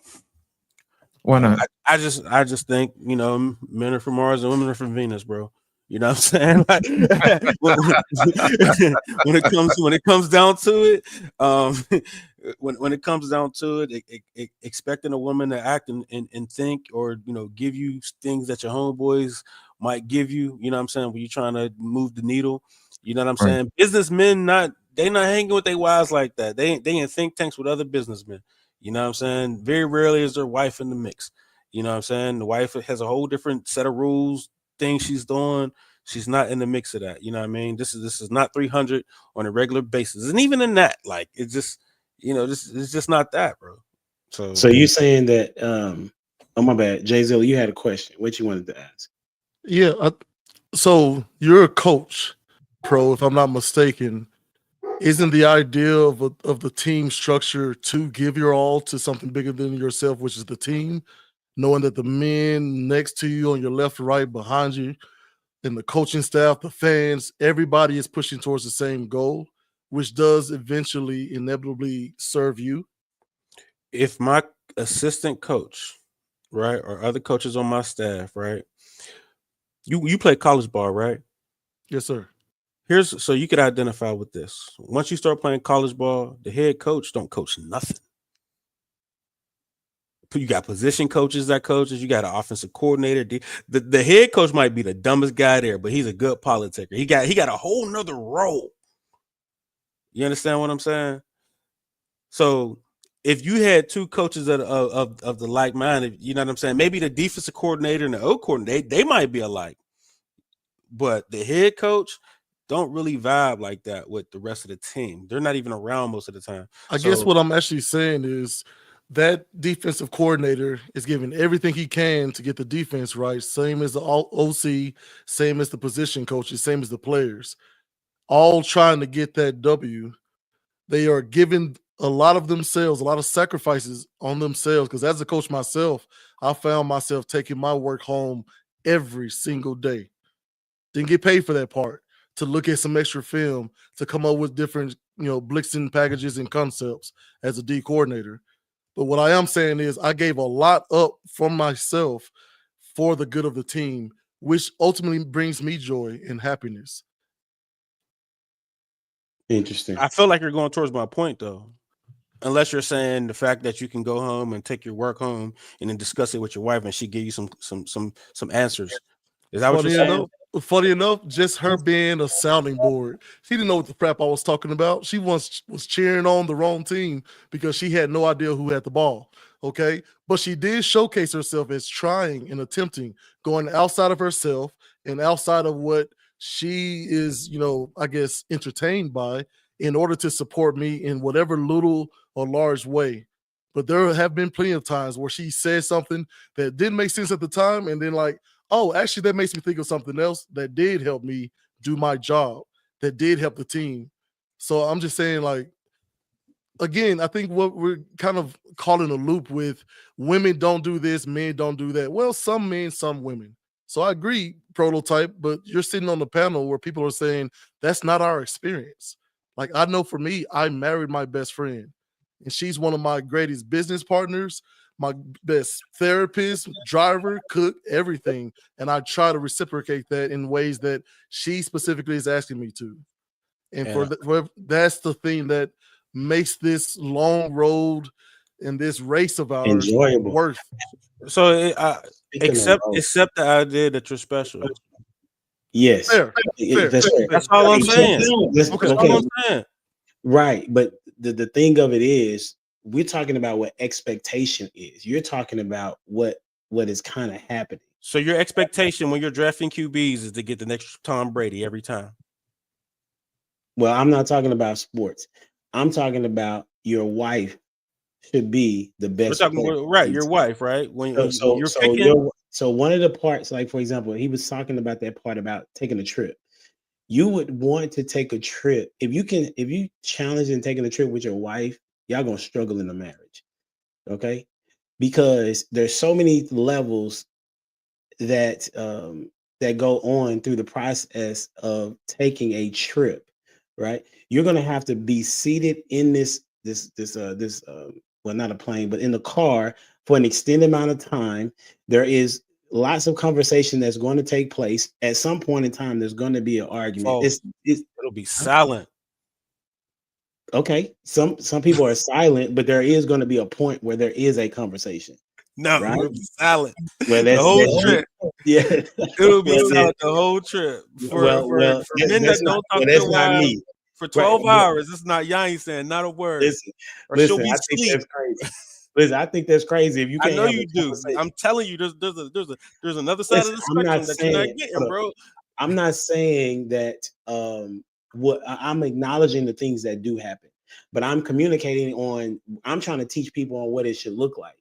H: Why not?
F: I just think, you know, men are from Mars and women are from Venus, bro. You know what I'm saying? Like, when it comes down to it, when it comes down to it, expecting a woman to act and think, or, you know, give you things that your homeboys might give you, you know what I'm saying, when you're trying to move the needle, you know what I'm saying? Businessmen they not hanging with their wives like that. They in think tanks with other businessmen. You know what I'm saying? Very rarely is their wife in the mix. You know what I'm saying? The wife has a whole different set of rules, things she's doing. She's not in the mix of that. You know what I mean? This is not 300 on a regular basis. And even in that, like, it's just, you know, it's just not that, bro. So
B: you saying that, oh, my bad. Jay Zilla, you had a question. What you wanted to ask?
D: Yeah. So you're a coach, Pro, if I'm not mistaken. Isn't the idea of the team structure to give your all to something bigger than yourself, which is the team, knowing that the men next to you, on your left, right, behind you, and the coaching staff, the fans, everybody is pushing towards the same goal, which does eventually inevitably serve you?
F: If my assistant coach, right, or other coaches on my staff, right, you play college ball, right?
D: Yes, sir.
F: So you could identify with this. Once you start playing college ball, the head coach don't coach nothing. You got position coaches that coaches. You got an offensive coordinator. The head coach might be the dumbest guy there, but he's a good politicker. He got a whole nother role. You understand what I'm saying? So if you had two coaches of the like mind, you know what I'm saying? Maybe the defensive coordinator and the O coordinator, they might be alike, but the head coach don't really vibe like that with the rest of the team. They're not even around most of the time.
D: I guess what I'm actually saying is that defensive coordinator is giving everything he can to get the defense right, same as the OC, same as the position coaches, same as the players, all trying to get that W. They are giving a lot of themselves, a lot of sacrifices on themselves, because as a coach myself, I found myself taking my work home every single day. Didn't get paid for that part, to look at some extra film, to come up with different, blitzing packages and concepts as a D coordinator. But what I am saying is I gave a lot up from myself for the good of the team, which ultimately brings me joy and happiness.
B: Interesting.
F: I feel like you're going towards my point though. Unless you're saying the fact that you can go home and take your work home and then discuss it with your wife and she give you some answers. Is that what you're saying?
D: Funny enough, just her being a sounding board. She didn't know what the crap I was talking about. She once was cheering on the wrong team because she had no idea who had the ball. Okay. But she did showcase herself as trying and attempting, going outside of herself and outside of what she is, I guess, entertained by in order to support me in whatever little or large way. But there have been plenty of times where she said something that didn't make sense at the time. And then like, oh, actually, that makes me think of something else that did help me do my job, that did help the team. So I'm just saying, like, again, I think what we're kind of calling a loop with women don't do this, men don't do that. Well, some men, some women. So I agree, Prototype, but you're sitting on the panel where people are saying that's not our experience. Like, I know for me, I married my best friend, and she's one of my greatest business partners, my best therapist, driver, cook, everything. And I try to reciprocate that in ways that she specifically is asking me to. And that's the thing that makes this long road and this race of ours
B: enjoyable.
D: worth.
F: So accept the idea that you're special.
B: Yes.
D: Fair.
F: That's all I'm saying. That's all I'm saying.
B: Right. But the thing of it is, we're talking about what expectation is. You're talking about what is kind of happening.
F: So your expectation when you're drafting QBs is to get the next Tom Brady every time.
B: Well, I'm not talking about sports. I'm talking about your wife should be the best.
F: We're talking right, your wife, right? When you're picking.
B: So one of the parts, like for example, he was talking about that part about taking a trip. You would want to take a trip if you challenge in taking a trip with your wife. Y'all gonna struggle in the marriage, okay? Because there's so many levels that that go on through the process of taking a trip, right? You're gonna have to be seated in this well, not a plane, but in the car for an extended amount of time. There is lots of conversation that's going to take place. At some point in time, there's going to be an argument.
F: It'll be silent.
B: Okay, some people are silent, but there is going to be a point where there is a conversation.
F: No,
B: right?
F: It'll be silent.
B: Well,
F: the whole trip.
B: Yeah,
F: it'll be silent the whole trip. For men that don't talk to their wives for 12 hours, it's not. Y'all ain't saying not a word.
B: Listen, I think that's crazy. Listen, I think that's crazy. If you can't,
F: I know you do. I'm telling you, there's another side of the spectrum that you're not getting, bro.
B: I'm not saying that. What I'm acknowledging the things that do happen, but I'm communicating on. I'm trying to teach people on what it should look like,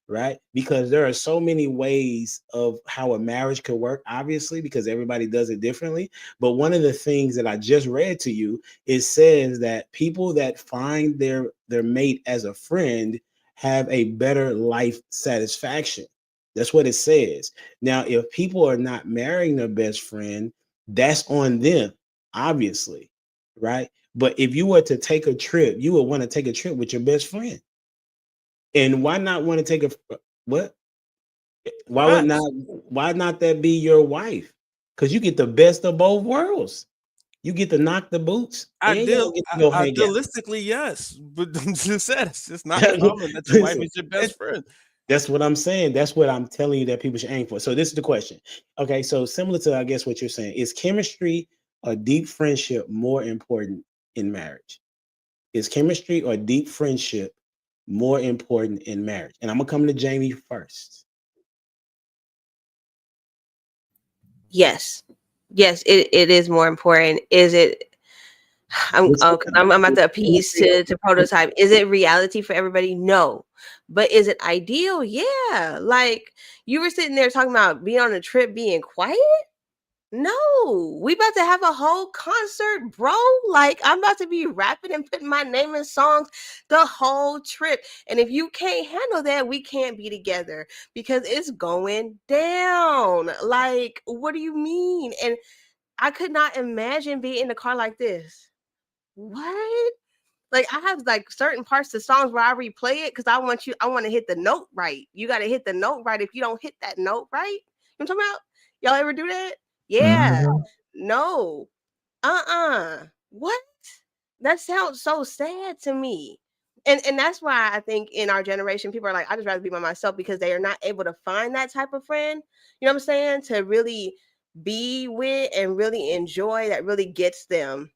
B: right? Because there are so many ways of how a marriage could work, obviously, because everybody does it differently. But one of the things that I just read to you, it says that people that find their mate as a friend have a better life satisfaction. That's what it says. Now, if people are not marrying their best friend, that's on them, obviously, right? But if you were to take a trip, you would want to take a trip with your best friend. And why not want to take what? Why not that be your wife? Because you get the best of both worlds. You get to knock the boots.
F: Idealistically, yes, but it's not common that your wife is your best friend.
B: That's what I'm saying. That's what I'm telling you that people should aim for. So this is the question. Okay, so similar to, I guess, what you're saying, is chemistry or deep friendship more important in marriage? Is chemistry or deep friendship more important in marriage? And I'm gonna come to Jamie first.
E: Yes, it is more important. Is it? I'm about to appease to Prototype. Is it reality for everybody? No. But is it ideal? Yeah. Like you were sitting there talking about being on a trip, being quiet. No, we about to have a whole concert, bro. Like I'm about to be rapping and putting my name in songs the whole trip. And if you can't handle that, we can't be together because it's going down. Like, what do you mean? And I could not imagine being in a car like this. What? Like I have like certain parts of songs where I replay it because I want to hit the note right. You got to hit the note right. If you don't hit that note right, you know what I'm talking about? Y'all ever do that? Yeah.
H: Mhm.
E: No. What? That sounds so sad to me. And that's why I think in our generation, people are like, I just rather be by myself, because they are not able to find that type of friend, you know what I'm saying, to really be with and really enjoy, that really gets them.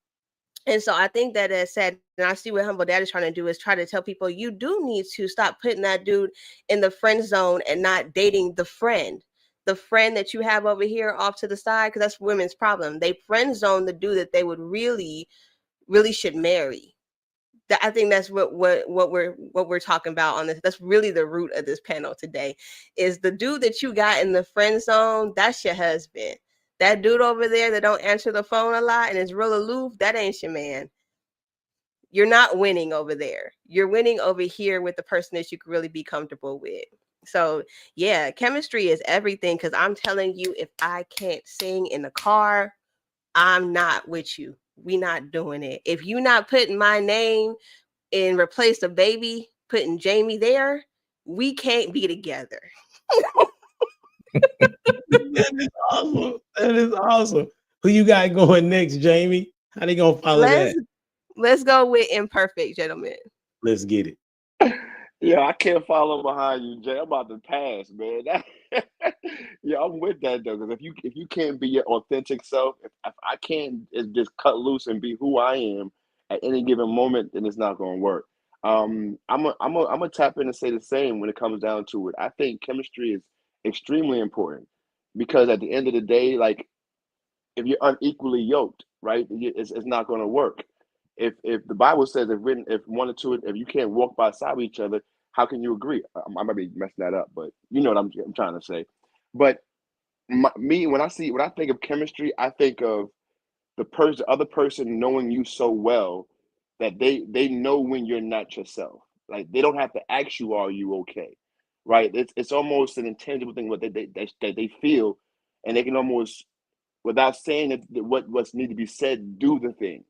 E: And so I think that is sad. And I see what Humble Dad is trying to do is try to tell people, you do need to stop putting that dude in the friend zone and not dating the friend that you have over here off to the side, because that's women's problem. They friend zone the dude that they would really should marry. I think that's what we're talking about on this. That's really the root of this panel today, is the dude that you got in the friend zone, that's your husband. That dude over there that don't answer the phone a lot and is real aloof, that ain't your man. You're not winning over there. You're winning over here with the person that you can really be comfortable with. So yeah, chemistry is everything, because I'm telling you, if I can't sing in the car, I'm not with you. We not doing it. If you not putting my name and replace the baby, putting Jamie there, we can't be together.
B: That is awesome. That is awesome. Who you got going next, Jamie? How they gonna follow that?
E: Let's go with Imperfect Gentleman.
B: Let's get it.
A: Yeah, I can't follow behind you, Jay. I'm about to pass, man. Yeah, I'm with that though. Because if you can't be your authentic self, if I can't just cut loose and be who I am at any given moment, then it's not going to work. I'm a tap in and say the same when it comes down to it. I think chemistry is extremely important, because at the end of the day, like, if you're unequally yoked, right, it's not going to work. If the Bible says if one or two, if you can't walk by side of each other, how can you agree? I might be messing that up, but you know what I'm trying to say. But me, when I think of chemistry, I think of the other person knowing you so well that they know when you're not yourself. Like, they don't have to ask you, "Are you okay?" Right? It's almost an intangible thing what they feel, and they can almost, without saying what's need to be said, do the thing.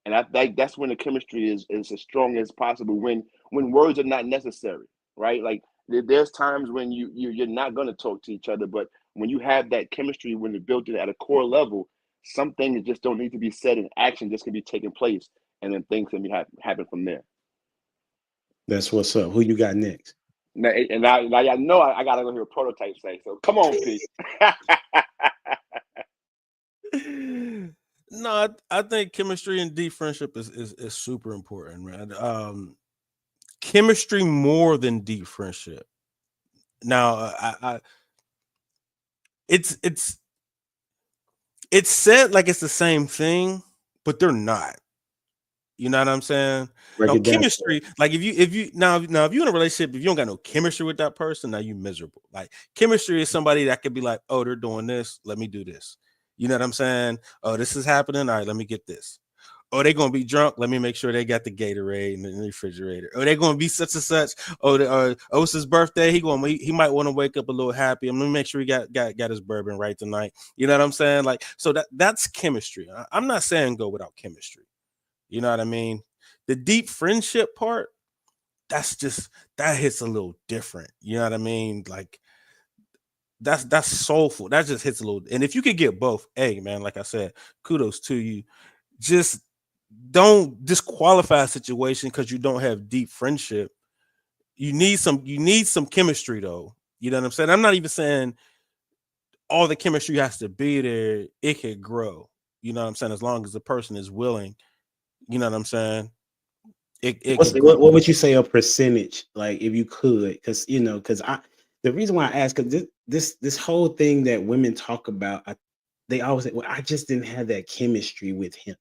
A: And I think that's when the chemistry is as strong as possible, when words are not necessary, right? Like, there's times when you're not going to talk to each other, but when you have that chemistry, when it's built at a core level, some things just don't need to be said, and action just can be taking place, and then things can be happen from there.
B: That's what's up. Who you got next?
A: Now, and now I know I got to go hear a prototype say, so come on, Pete.
F: No, I think chemistry and deep friendship is super important, man. Chemistry more than deep friendship. Now, it's said like it's the same thing, but they're not. You know what I'm saying?
B: Break
F: Now,
B: it down.
F: chemistry, like if you're in a relationship, if you don't got no chemistry with that person, now you miserable. Like, chemistry is somebody that could be like, oh, they're doing this, let me do this. You know what I'm saying? Oh, this is happening. All right, let me get this. Oh, they're gonna be drunk. Let me make sure they got the Gatorade in the refrigerator. Oh, they're gonna be such and such. Oh, it's his birthday. He might want to wake up a little happy. I'm gonna make sure he got his bourbon right tonight. You know what I'm saying? Like, so that's chemistry. I'm not saying go without chemistry. You know what I mean? The deep friendship part, that hits a little different. You know what I mean? Like, that's soulful. That just hits a little. And if you could get both, hey man, like I said, kudos to you. Just don't disqualify a situation because you don't have deep friendship. You need some chemistry though. You know what I'm saying? I'm not even saying all the chemistry has to be there. It could grow. You know what I'm saying? As long as the person is willing. You know what I'm saying?
B: What would you say a percentage, like, if you could? Because the reason why I ask, because this whole thing that women talk about, they always say, well, I just didn't have that chemistry with him.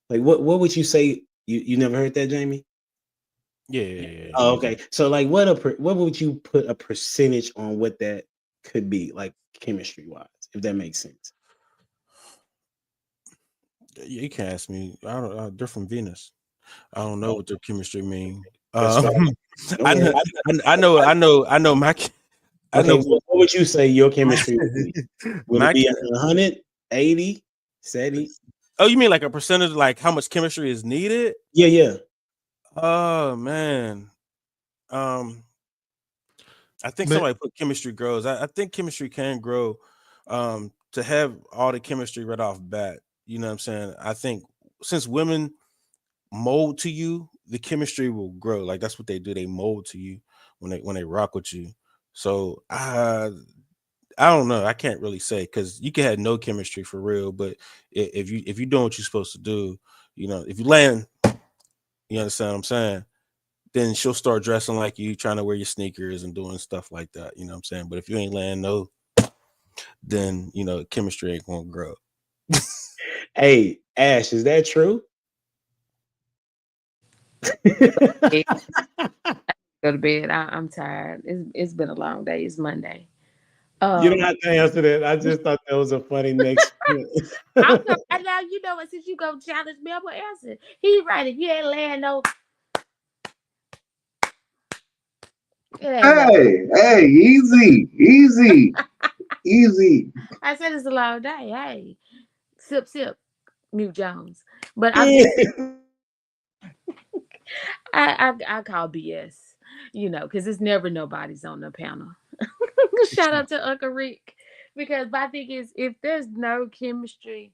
B: Like, what would you say? You never heard that, Jamie?
F: Yeah.
B: Oh, okay. So, like, what would you put a percentage on what that could be, like, chemistry wise, if that makes sense?
F: You can ask me. I don't. They're from Venus. I don't know what their chemistry mean.
B: That's
F: I know my.
B: Okay, what would you say your chemistry would be? Would it be 100, 80, 70?
F: Oh, you mean like a percentage, like how much chemistry is needed?
B: Yeah.
F: Oh man. I think somebody put chemistry grows. I think chemistry can grow to to have all the chemistry right off bat. You know what I'm saying? I think since women mold to you, the chemistry will grow. Like that's what they do. They mold to you when they rock with you. So I don't know. I can't really say because you can have no chemistry for real. But if you're doing what you're supposed to do, you know, if you land, you understand what I'm saying? Then she'll start dressing like you, trying to wear your sneakers and doing stuff like that. You know what I'm saying? But if you ain't laying no, then you know chemistry ain't gonna grow.
B: Hey, Ash, is that true?
C: Go to bed. I'm tired. It's been a long day. It's Monday.
B: You don't have to answer that. I just thought that was a funny next.
C: I'm gonna, and now you know what? Since you go challenge me, I'm gonna answer. He's right. If you ain't laying no, it ain't no.
I: Hey, easy, easy, easy.
C: I said it's a long day. Hey, sip, Mute Jones. But I call BS, you know, because it's never nobody's on the panel. Shout out to Uncle Rick, because my thing is, if there's no chemistry,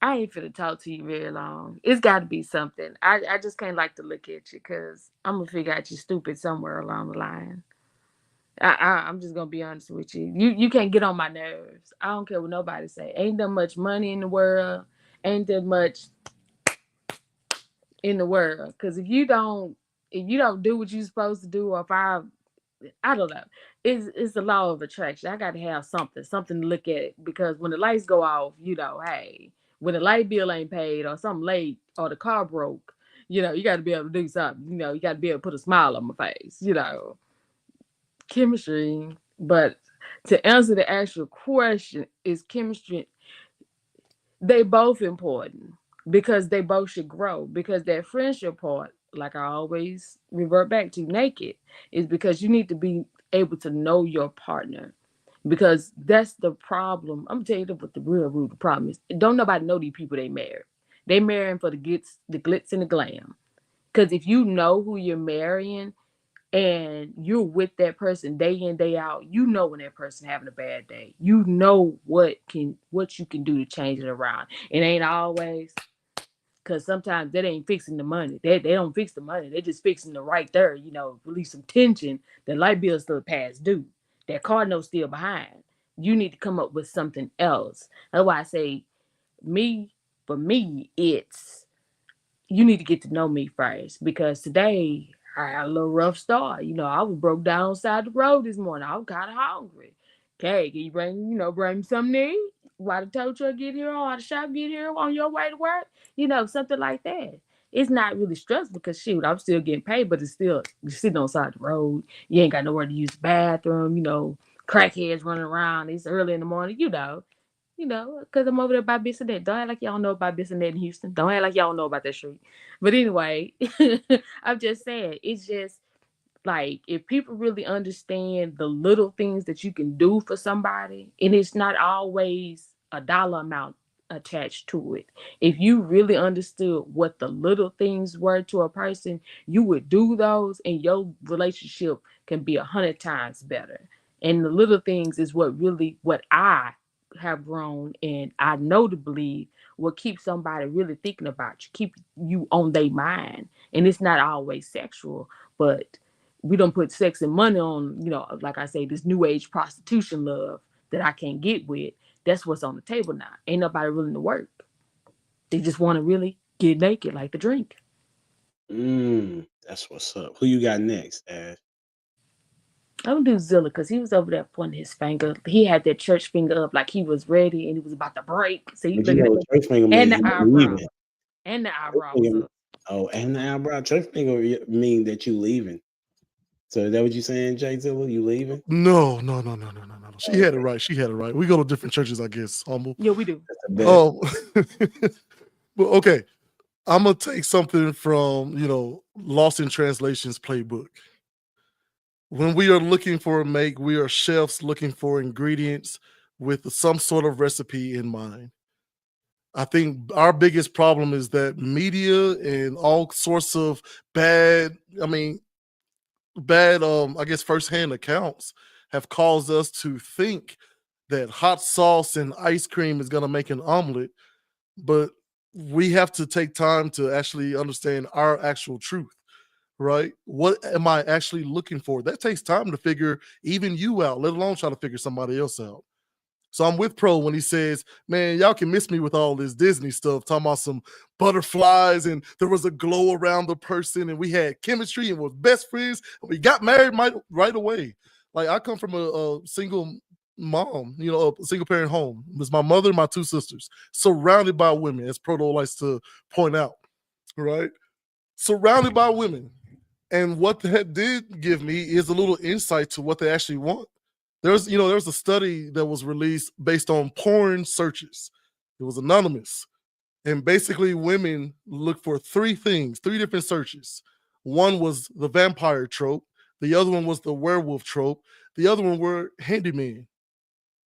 C: I ain't finna talk to you very long. It's got to be something. I just can't like to look at you because I'm gonna figure out you stupid somewhere along the line. I'm just gonna be honest with you. You can't get on my nerves. I don't care what nobody say. Ain't that much money in the world. Ain't that much in the world. Because if you don't do what you're supposed to do, or if I don't know. It's the law of attraction. I got to have something to look at, because when the lights go off, you know, hey, when the light bill ain't paid or something late or the car broke, you know, you got to be able to do something. You know, you got to be able to put a smile on my face, you know. Chemistry. But to answer the actual question, is chemistry, they both important because they both should grow, because that friendship part, like I always revert back to naked, is because you need to be able to know your partner, because that's the problem. I'm telling you what the real root of the problem is. Don't nobody know these people they marry. They marrying for the glitz and the glam. Because if you know who you're marrying and you're with that person day in, day out, you know when that person having a bad day. You know what you can do to change it around. It ain't always, because sometimes that ain't fixing the money. They don't fix the money. They just fixing the right there, you know, release some tension. The light bill still past due. That car note still behind. You need to come up with something else. That's why I say, for me, it's, you need to get to know me first, because today I had a little rough start. You know, I was broke down side the road this morning. I was kind of hungry. Okay, can you bring me something to eat? Why the tow truck get here, or the shop get here on your way to work? You know, something like that. It's not really stressful because shoot, I'm still getting paid, but it's still, you're sitting on side the road. You ain't got nowhere to use the bathroom. You know, crackheads running around. It's early in the morning. You know, because I'm over there by Bissonnette. Don't act like y'all know about Bissonnette in Houston. Don't act like y'all know about that street. But anyway, I'm just saying, it's just like, if people really understand the little things that you can do for somebody, and it's not always a dollar amount attached to it. If you really understood what the little things were to a person, you would do those, and your relationship can be 100 times better. And the little things is what I have grown, and I know to believe will keep somebody really thinking about you, keep you on their mind. And it's not always sexual, but we don't put sex and money on, you know, like I say, this new age prostitution love that I can't get with. That's what's on the table now. Ain't nobody willing to work. They just want to really get naked, like the drink.
B: That's what's up. Who you got next, Ash?
C: I'm gonna do Zilla, because he was over there pointing his finger. He had that church finger up like he was ready and he was about to break. So he looking at
B: church finger
C: and
B: mean
C: the eyebrow. And the eyebrow was up.
B: Oh, and the eyebrow. Church finger mean that you leaving. So is that what you saying, Jay Zilla? You leaving?
D: No. She had it right. We go to different churches, I guess. Humble.
C: Yeah, we do.
D: But okay. I'm gonna take something from, you know, Lost in Translation's playbook. When we are looking for a make, we are chefs looking for ingredients with some sort of recipe in mind. I think our biggest problem is that media and all sorts of bad, I guess, firsthand accounts have caused us to think that hot sauce and ice cream is going to make an omelet, but we have to take time to actually understand our actual truth, right? What am I actually looking for? That takes time to figure even you out, let alone try to figure somebody else out. So I'm with Pro when he says, man, y'all can miss me with all this Disney stuff, talking about some butterflies and there was a glow around the person and we had chemistry and was best friends and we got married right away. Like I come from a single mom, a single parent home. It was my mother and my two sisters, surrounded by women, as Proto likes to point out, right? Surrounded by women. And what that did give me is a little insight to what they actually want. There's a study that was released based on porn searches. It was anonymous. And basically women look for three different searches. One was the vampire trope. The other one was the werewolf trope. The other one were handyman.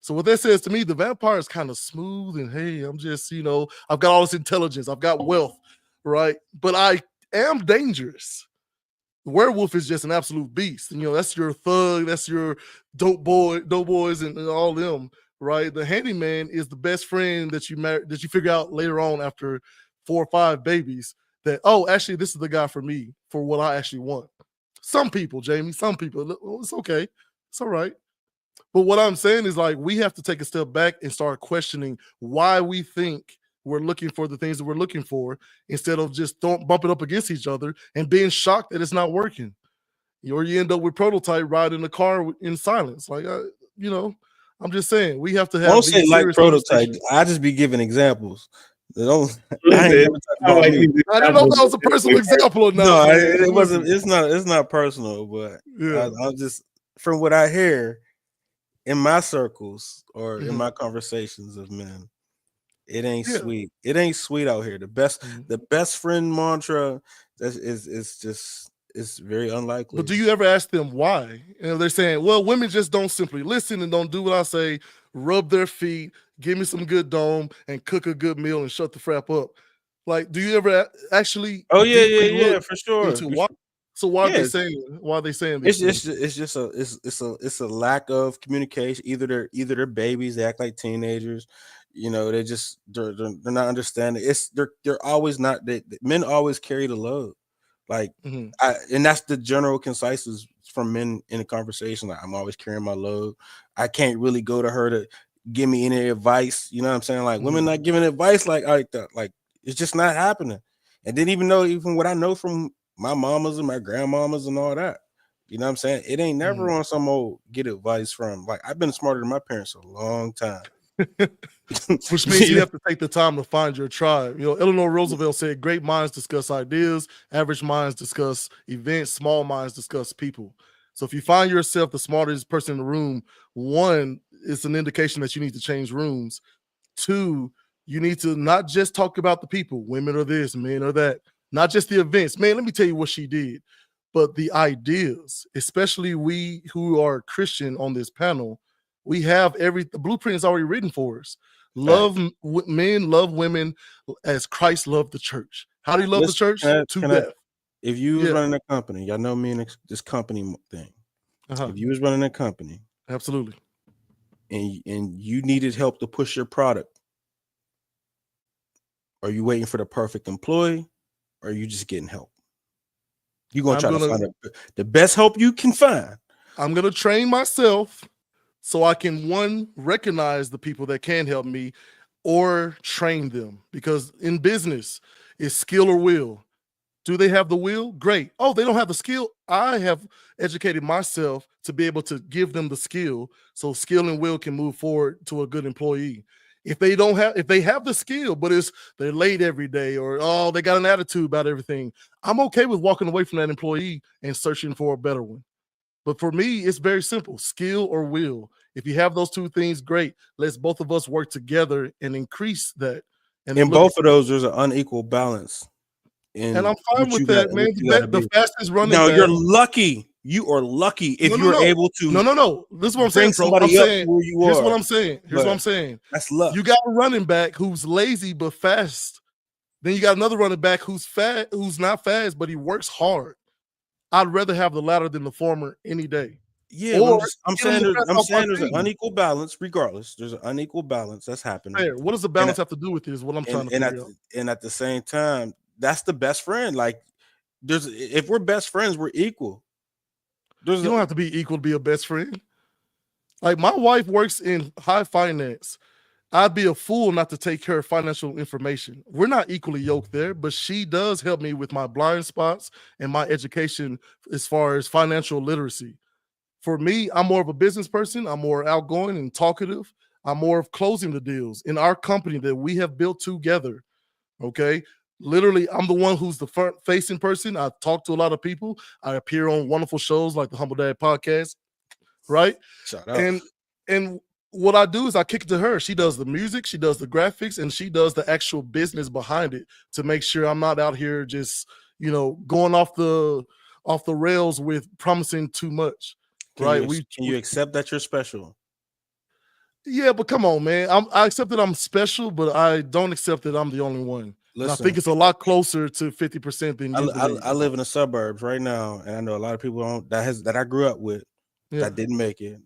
D: So what that says to me, the vampire is kind of smooth and hey, I'm just, I've got all this intelligence. I've got wealth, right? But I am dangerous. The werewolf is just an absolute beast. That's your thug, that's your dope boys and all them, right? The handyman is the best friend that you figure out later on after 4 or 5 babies that, oh, actually, this is the guy for me, for what I actually want. Some people, Jamie, it's okay. It's all right. But what I'm saying is like, we have to take a step back and start questioning why we think we're looking for the things that we're looking for instead of just bumping up against each other and being shocked that it's not working. Or you end up with Prototype riding in the car in silence. Like, I'm just saying we have to have.
F: I don't say like Prototype. I just be giving examples. I didn't know
D: if that was a personal example or not.
F: No, it wasn't. It's not personal, but yeah. I'm just from what I hear in my circles or in my conversations of men. It ain't sweet. It ain't sweet out here. The best friend mantra is very unlikely.
D: But do you ever ask them why? They're saying, well, women just don't simply listen and don't do what I say, rub their feet, give me some good dome, and cook a good meal and shut the frap up. Like, do you ever actually?
F: Oh yeah, for sure.
D: So why are they saying? Why are they saying this?
F: It's a lack of communication. Either they're babies, they act like teenagers. They're not understanding. They're always not. Men always carry the load, like, and that's the general consensus from men in a conversation. Like, I'm always carrying my load. I can't really go to her to give me any advice. You know what I'm saying? Like, women not giving advice like that. Like, it's just not happening. And then even what I know from my mamas and my grandmamas and all that, you know what I'm saying? It ain't never on some old get advice from. Like, I've been smarter than my parents a long time.
D: Which means you have to take the time to find your tribe. Eleanor Roosevelt said, great minds discuss ideas, average minds discuss events, small minds discuss people. So if you find yourself the smartest person in the room, 1, it's an indication that you need to change rooms. 2, you need to not just talk about the people, women are this, men are that, not just the events. Man, let me tell you what she did, but the ideas, especially we who are Christian on this panel, we have the blueprint is already written for us. Love men, love women as Christ loved the church. How do you love the church? To death.
F: If you was running a company, y'all know me and this company thing. If you was running a company,
D: absolutely,
F: and you needed help to push your product, are you waiting for the perfect employee, or are you just getting help? You're gonna try to find the best help you can find.
D: I'm gonna train myself so I can, 1, recognize the people that can help me or train them. Because in business, it's skill or will. Do they have the will? Great. Oh, they don't have the skill. I have educated myself to be able to give them the skill so skill and will can move forward to a good employee. If they have the skill, but they're late every day or, they got an attitude about everything, I'm okay with walking away from that employee and searching for a better one. But for me, it's very simple, skill or will. If you have those 2 things, great. Let's both of us work together and increase that. And
F: in both of those, there's an unequal balance.
D: And I'm fine with that, man. The fastest running.
F: No, you're lucky. You are lucky if you're able to.
D: No. This is what I'm saying. Here's what I'm saying. Here's what I'm saying.
F: That's luck.
D: You got a running back who's lazy but fast. Then you got another running back who's not fast, but he works hard. I'd rather have the latter than the former any day.
F: Yeah,
D: Or
F: I'm
D: give them
F: saying
D: the best off our
F: there's an
D: team.
F: unequal balance. Regardless, there's an unequal balance that's happening.
D: Fair. What does the
F: And
D: balance have to do with it is what I'm trying to
F: and
D: figure out.
F: at the same time, that's the best friend. Like, if we're best friends, we're equal.
D: You don't have to be equal to be a best friend. Like, my wife works in high finance. I'd be a fool not to take her financial information. We're not equally yoked there, but she does help me with my blind spots and my education as far as financial literacy. For me, I'm more of a business person. I'm more outgoing and talkative. I'm more of closing the deals in our company that we have built together. Okay. Literally, I'm the one who's the front facing person. I talk to a lot of people. I appear on wonderful shows like the Humble Dad podcast, right?
F: Shout out.
D: And what I do is I kick it to her. She does the music, she does the graphics, and she does the actual business behind it to make sure I'm not out here just, going off the rails with promising too much. Right?
F: Can you accept that you're special?
D: Yeah, but come on, man. I accept that I'm special, but I don't accept that I'm the only one. And I think it's a lot closer to 50% than you believe.
F: I live in the suburbs right now, and I know a lot of people that I grew up with that didn't make it.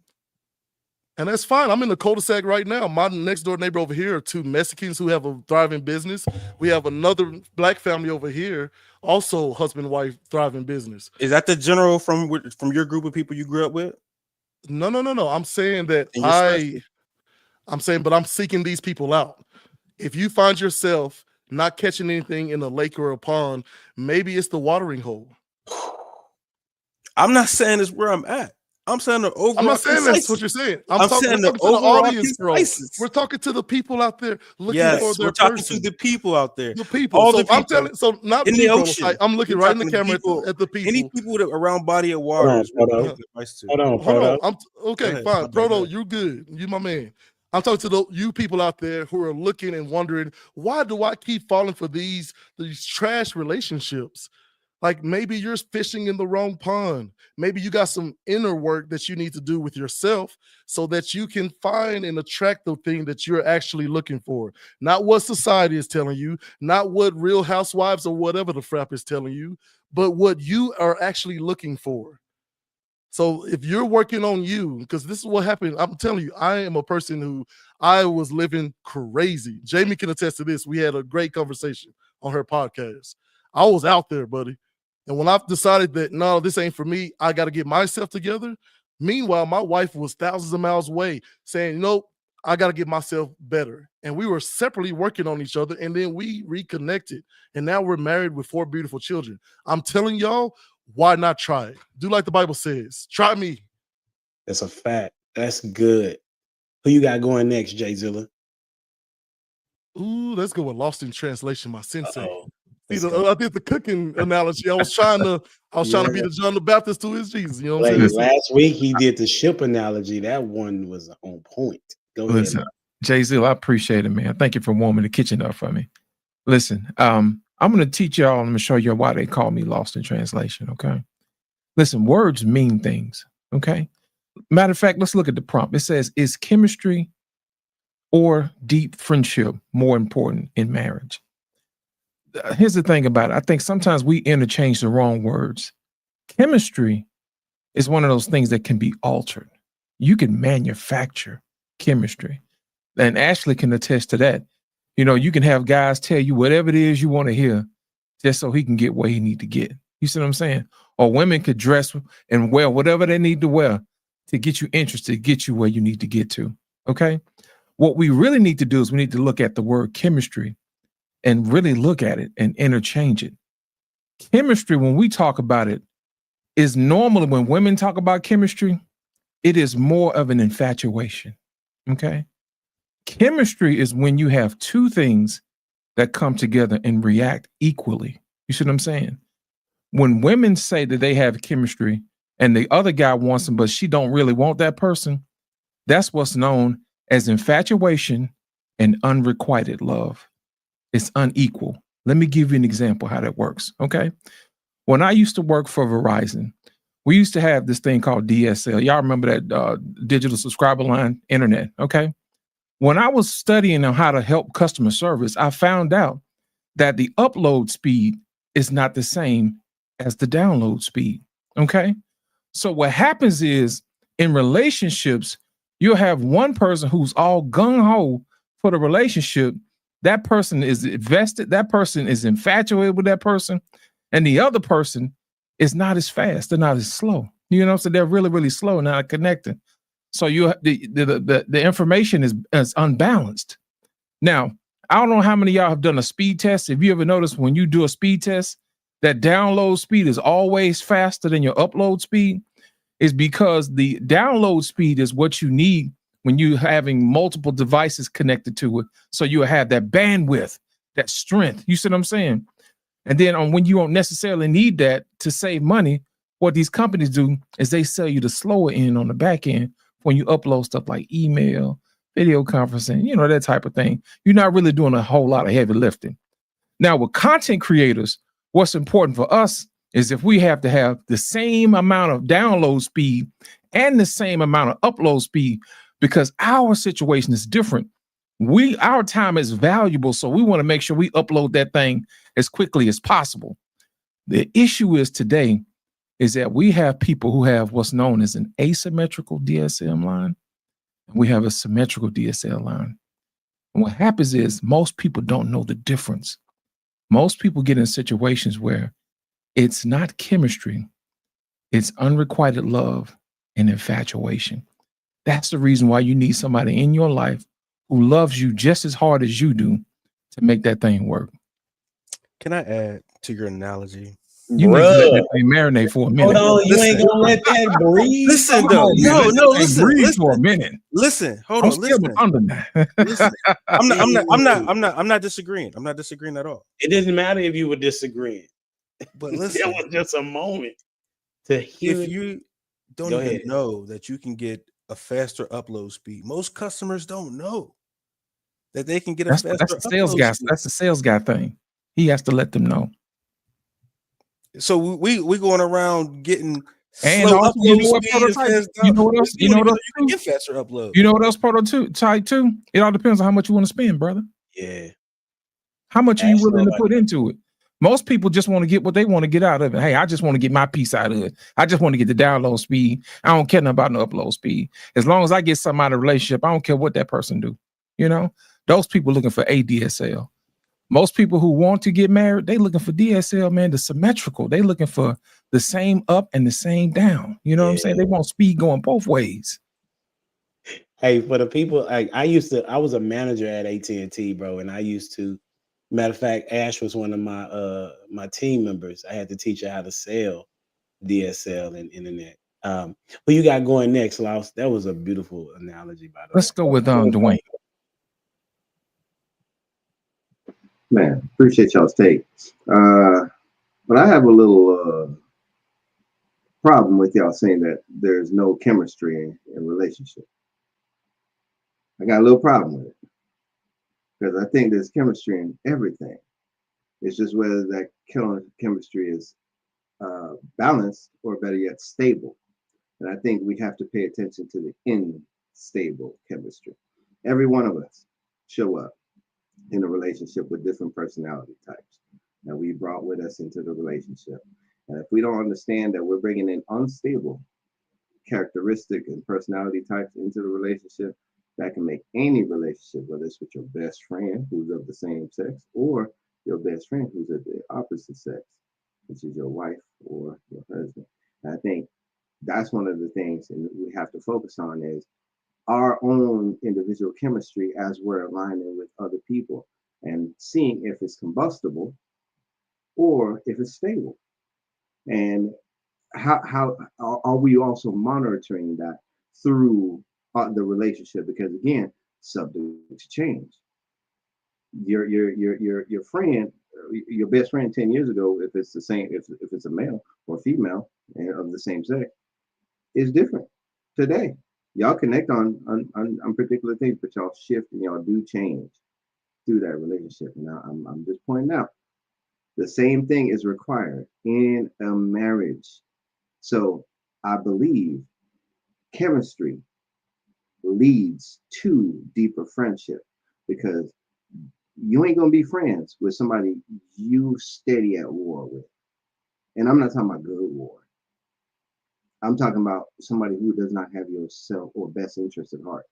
D: And that's fine. I'm in the cul-de-sac right now. My next door neighbor over here are two Mexicans who have a thriving business. We have another black family over here, also husband and wife, thriving business.
F: Is that the general from your group of people you grew up with?
D: No. I'm saying that but I'm seeking these people out. If you find yourself not catching anything in a lake or a pond, maybe it's the watering hole.
F: I'm not saying it's where I'm at. I'm saying the overall.
D: I'm not saying that's what you're saying. I'm talking to the audience, bro. We're talking to the people out there looking for their
F: we're talking
D: person.
F: to the people out there.
D: The people.
F: All
D: so
F: the people.
D: I'm telling. So not
F: in
D: people.
F: The ocean.
D: I'm looking right in the camera at the people.
F: Any people that around body of water.
B: Hold on.
D: Okay, fine. Proto, you're good. You my man. I'm talking to you people out there who are looking and wondering, why do I keep falling for these trash relationships? Like, maybe you're fishing in the wrong pond. Maybe you got some inner work that you need to do with yourself so that you can find and attract the thing that you're actually looking for. Not what society is telling you, not what Real Housewives or whatever the frap is telling you, but what you are actually looking for. So if you're working on you, because this is what happened, I'm telling you, I am a person who I was living crazy. Jamie can attest to this. We had a great conversation on her podcast. I was out there, buddy. And when I've decided that, no, this ain't for me, I got to get myself together. Meanwhile, my wife was thousands of miles away saying, nope, I got to get myself better. And we were separately working on each other. And then we reconnected. And now we're married with 4 beautiful children. I'm telling y'all, why not try it? Do like the Bible says. Try me.
B: That's a fact. That's good. Who you got going next, Jay Zilla?
D: Ooh, let's go with Lost in Translation, my sensei. I did the cooking analogy. I was trying to be the John the Baptist to his Jesus. You know what I'm saying?
B: Last week he did the ship analogy. That one was on point. Go ahead.
H: Jay Zilla, I appreciate it, man. Thank you for warming the kitchen up for me. Listen, I'm going to teach y'all. I'm going to show you why they call me Lost in Translation. Okay. Listen, words mean things. Okay. Matter of fact, let's look at the prompt. It says, is chemistry or deep friendship more important in marriage? Here's the thing about it. I think sometimes we interchange the wrong words. Chemistry is one of those things that can be altered. You can manufacture chemistry. And Ashley can attest to that. You know, you can have guys tell you whatever it is you want to hear just so he can get where he need to get. You see what I'm saying? Or women could dress and wear whatever they need to wear to get you interested, get you where you need to get to. Okay. What we really need to do is we need to look at the word chemistry and really look at it and interchange it. Chemistry, when we talk about it, is normally when women talk about chemistry, it is more of an infatuation. Okay. Chemistry is when you have two things that come together and react equally. You see what I'm saying? When women say that they have chemistry and the other guy wants them, but she don't really want that person, that's what's known as infatuation and unrequited love. It's unequal. Let me give you an example how that works. Okay. When I used to work for Verizon, we used to have this thing called DSL. Y'all remember that digital subscriber line internet? Okay. When I was studying on how to help customer service, I found out that the upload speed is not the same as the download speed. Okay. So what happens is In relationships, you'll have one person who's all gung-ho for the relationship. That person is invested, that person is infatuated with that person, and the other person is not as fast, they're not as slow. You know, so they're really, really slow, not connecting. So the information is unbalanced. Now, I don't know how many of y'all have done a speed test. If you ever noticed when you do a speed test, that download speed is always faster than your upload speed, is because the download speed is what you need when you're having multiple devices connected to it. So you have that bandwidth, that strength. You see what I'm saying? And then when you don't necessarily need that to save money, what these companies do is they sell you the slower end on the back end when you upload stuff like email, video conferencing, you know, that type of thing. You're not really doing a whole lot of heavy lifting. Now, with content creators, what's important for us is if we have to have the same amount of download speed and the same amount of upload speed, because our situation is different. Our time is valuable, so we want to make sure we upload that thing as quickly as possible. The issue is today is that we have people who have what's known as an asymmetrical DSL line, and we have a symmetrical DSL line. And what happens is most people don't know the difference. Most people get in situations where it's not chemistry, it's unrequited love and infatuation. That's the reason why you need somebody in your life who loves you just as hard as you do to make that thing work.
F: Can I add to your analogy?
H: You need to let that thing marinate for a minute.
B: Hold on, you ain't gonna let that breathe.
F: Listen,
H: Come
F: though.
H: on, man.
F: No,
H: Let that thing
F: listen.
H: breathe
F: Listen,
H: for a minute.
F: listen. Hold
H: I'm
F: on.
H: still
F: Listen.
H: under that.
F: Listen. I'm not disagreeing. I'm not disagreeing at all.
B: It doesn't matter if you were disagreeing.
F: But
B: There
F: listen,
B: was just a moment to hear
F: if
B: it.
F: you don't
B: Go
F: even
B: ahead.
F: know that you can get a faster upload speed, most customers don't know that they can get a
H: That's
F: faster
H: the sales
F: upload
H: guy.
F: speed.
H: That's the sales guy thing. He has to let them know.
F: So we going around getting
H: And
F: slow
H: also,
F: upload
H: you know what,
F: speed and
H: prototype?
F: fast
H: You
F: down.
H: know what else?
F: You
H: You know
F: don't
H: what
F: even know
H: else?
F: you can
H: Too?
F: get faster upload.
H: You know what else? Prototype too. It all depends on how much you want to spend, brother.
B: Yeah.
H: How much are you
B: Ask
H: willing to
B: somebody.
H: put into it? Most people just want to get what they want to get out of it. Hey, I just want to get my piece out of it. I just want to get the download speed. I don't care nothing about the upload speed. As long as I get something out of the relationship, I don't care what that person do. You know, those people looking for ADSL. Most people who want to get married, they looking for DSL, man, the symmetrical. They looking for the same up and the same down. You know what I'm saying? They want speed going both ways.
B: Hey, for the people, I was a manager at AT&T, bro, and I used to. Matter of fact, Ash was one of my team members. I had to teach her how to sell DSL and internet. Who you got going next, Laos? That was a beautiful analogy, by the way.
H: Let's go with Dwayne.
I: Man, appreciate y'all's take. But I have a little problem with y'all saying that there's no chemistry in relationship. I got a little problem with it because I think there's chemistry in everything. It's just whether that chemistry is balanced or better yet stable. And I think we have to pay attention to the unstable chemistry. Every one of us show up in a relationship with different personality types that we brought with us into the relationship. And if we don't understand that we're bringing in unstable characteristic and personality types into the relationship, that can make any relationship, whether it's with your best friend who's of the same sex or your best friend who's of the opposite sex, which is your wife or your husband. And I think that's one of the things that we have to focus on is our own individual chemistry as we're aligning with other people and seeing if it's combustible or if it's stable. And how are we also monitoring that through the relationship? Because again, subject to change. Your friend, your best friend 10 years ago, if it's the same, if it's a male or female of the same sex, is different today. Y'all connect on particular things, but y'all shift and y'all do change through that relationship. Now I'm just pointing out the same thing is required in a marriage. So I believe chemistry leads to deeper friendship because you ain't gonna be friends with somebody you steady at war with. And I'm not talking about good war. I'm talking about somebody who does not have your self or best interest at heart.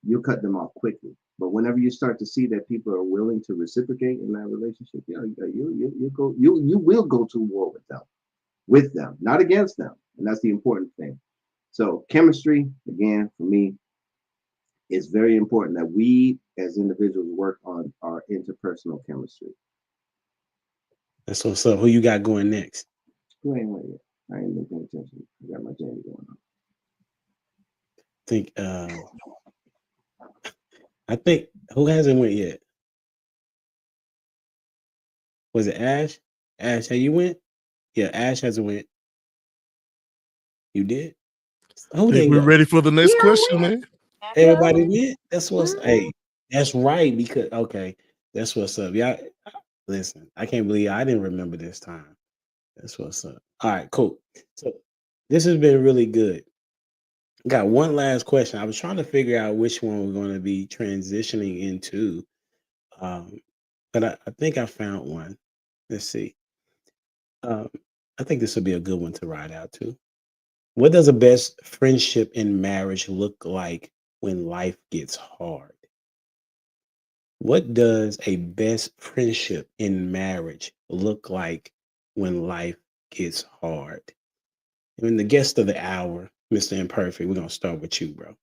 I: You'll cut them off quickly. But whenever you start to see that people are willing to reciprocate in that relationship, you will go to war with them, not against them, and that's the important thing. So chemistry, again, for me, is very important that we as individuals work on our interpersonal chemistry.
B: That's what's up. Who you got going next?
I: Who ain't with it? I ain't been paying attention. I got my Jamie going on.
B: I think who hasn't went yet? Was it Ash? Ash, have you went? Yeah, Ash hasn't went. You did? Who
D: Think
B: didn't
D: we're
B: go?
D: ready for the next
C: Yeah,
D: question, man.
B: Everybody went? That's what's
C: Mhm.
B: hey, that's right. Because okay, that's what's up. Y'all listen, I can't believe I didn't remember this time. That's what's up. All right, cool. So this has been really good. Got one last question. I was trying to figure out which one we're going to be transitioning into. But I think I found one. Let's see. I think this would be a good one to ride out to. What does a best friendship in marriage look like when life gets hard? What does a best friendship in marriage look like when life gets hard? And the guest of the hour, Mr. Imperfect, we're going to start with you, bro.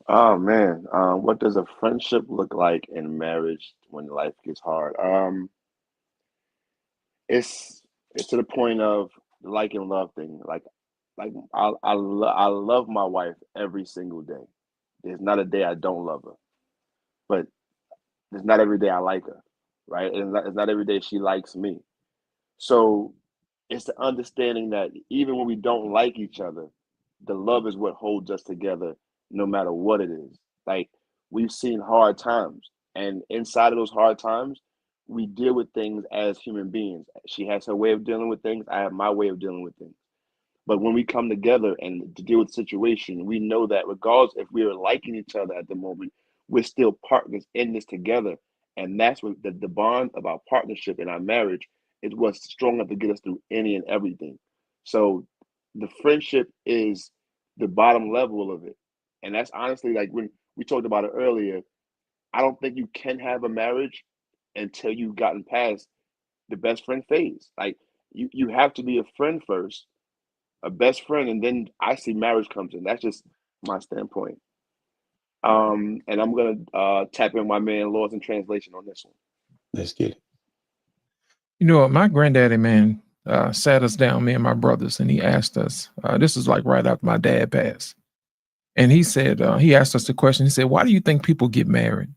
A: Oh man, what does a friendship look like in marriage when life gets hard? It's it's to the point of the like and love thing. I love my wife every single day. There's not a day I don't love her, but there's not every day I like her, right? And it's not every day she likes me. So it's the understanding that even when we don't like each other, the love is what holds us together no matter what it is. Like we've seen hard times, and inside of those hard times, we deal with things as human beings. She has her way of dealing with things, I have my way of dealing with things. But when we come together and to deal with the situation, we know that regardless if we are liking each other at the moment, we're still partners in this together. And that's what the bond of our partnership in our marriage is what's strong enough to get us through any and everything. So the friendship is the bottom level of it. And that's honestly like when we talked about it earlier, I don't think you can have a marriage until you've gotten past the best friend phase. Like you have to be a friend first, a best friend, and then I see marriage comes in. That's just my standpoint. And I'm gonna tap in my man Laws and Translation on this one.
B: Let's get it.
H: You know what? My granddaddy, man, sat us down, me and my brothers, and he asked us, this is like right after my dad passed. And he said, he asked us the question, he said, why do you think people get married?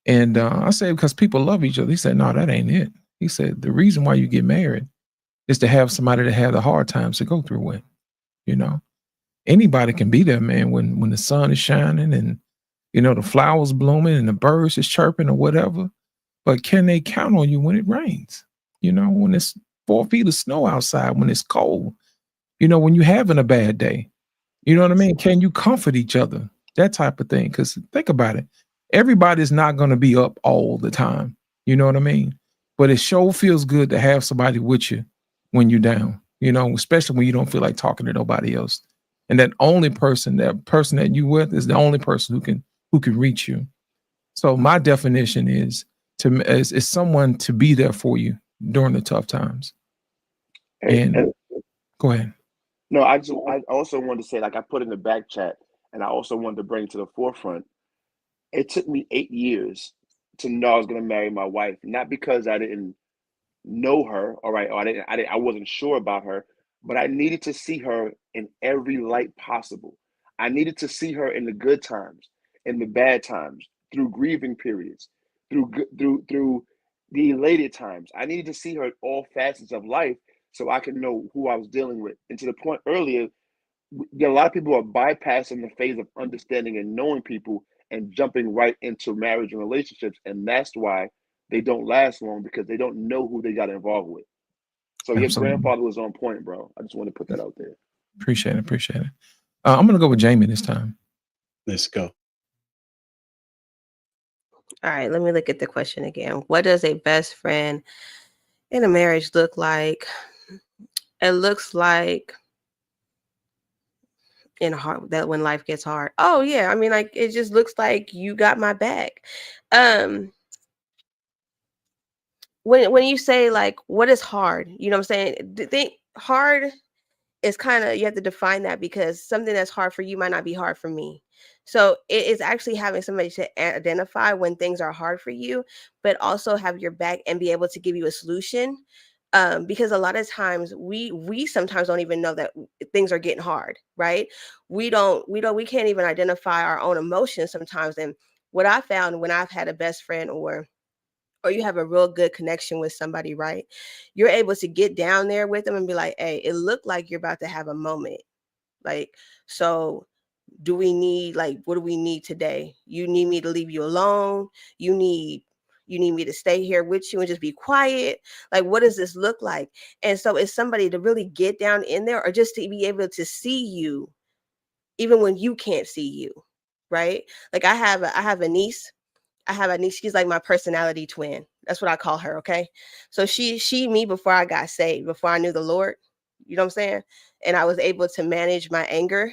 H: And I said, because people love each other. He said, no, that ain't it. He said, the reason why you get married is to have somebody to have the hard times to go through with. You know, anybody can be there, man, when the sun is shining and, you know, the flowers blooming and the birds is chirping or whatever. But can they count on you when it rains? You know, when it's 4 feet of snow outside, when it's cold, you know, when you're having a bad day, you know what I mean? Can you comfort each other? That type of thing. Because think about it. Everybody's not going to be up all the time. You know what I mean? But it sure feels good to have somebody with you when you're down, you know, especially when you don't feel like talking to nobody else. And that person that you with is the only person who can reach you. So my definition is is someone to be there for you during the tough times. And go ahead.
A: No, I also wanted to say, like I put in the back chat, and I also wanted to bring to the forefront. It took me 8 years to know I was going to marry my wife, not because I didn't know her, all right, or I wasn't sure about her, but I needed to see her in every light possible. I needed to see her in the good times, in the bad times, through grieving periods, through the elated times. I needed to see her in all facets of life so I could know who I was dealing with. And to the point earlier, a lot of people are bypassing the phase of understanding and knowing people and jumping right into marriage and relationships, and that's why they don't last long because they don't know who they got involved with. So your
H: Absolutely.
A: grandfather was on point, bro. I just want to put that out there.
H: Appreciate it. I'm going to go with Jamie this time.
B: Let's go.
E: All right, let me look at the question again. What does a best friend in a marriage look like? It looks like in hard that when life gets hard. Oh yeah, I mean, like it just looks like you got my back. Um, when you say like what is hard, you know what I'm saying? Think hard is kind of, you have to define that, because something that's hard for you might not be hard for me. So it is actually having somebody to identify when things are hard for you, but also have your back and be able to give you a solution. Because a lot of times we sometimes don't even know that things are getting hard, right? We can't even identify our own emotions sometimes. And what I found when I've had a best friend, or you have a real good connection with somebody, right? You're able to get down there with them and be like, hey, it looked like you're about to have a moment. Like, so do we need, like, what do we need today? You need me to leave you alone? You need me to stay here with you and just be quiet? Like, what does this look like? And so it's somebody to really get down in there, or just to be able to see you even when you can't see you, right? Like I have a niece. She's like my personality twin. That's what I call her. Okay. So she me before I got saved, before I knew the Lord, you know what I'm saying? And I was able to manage my anger.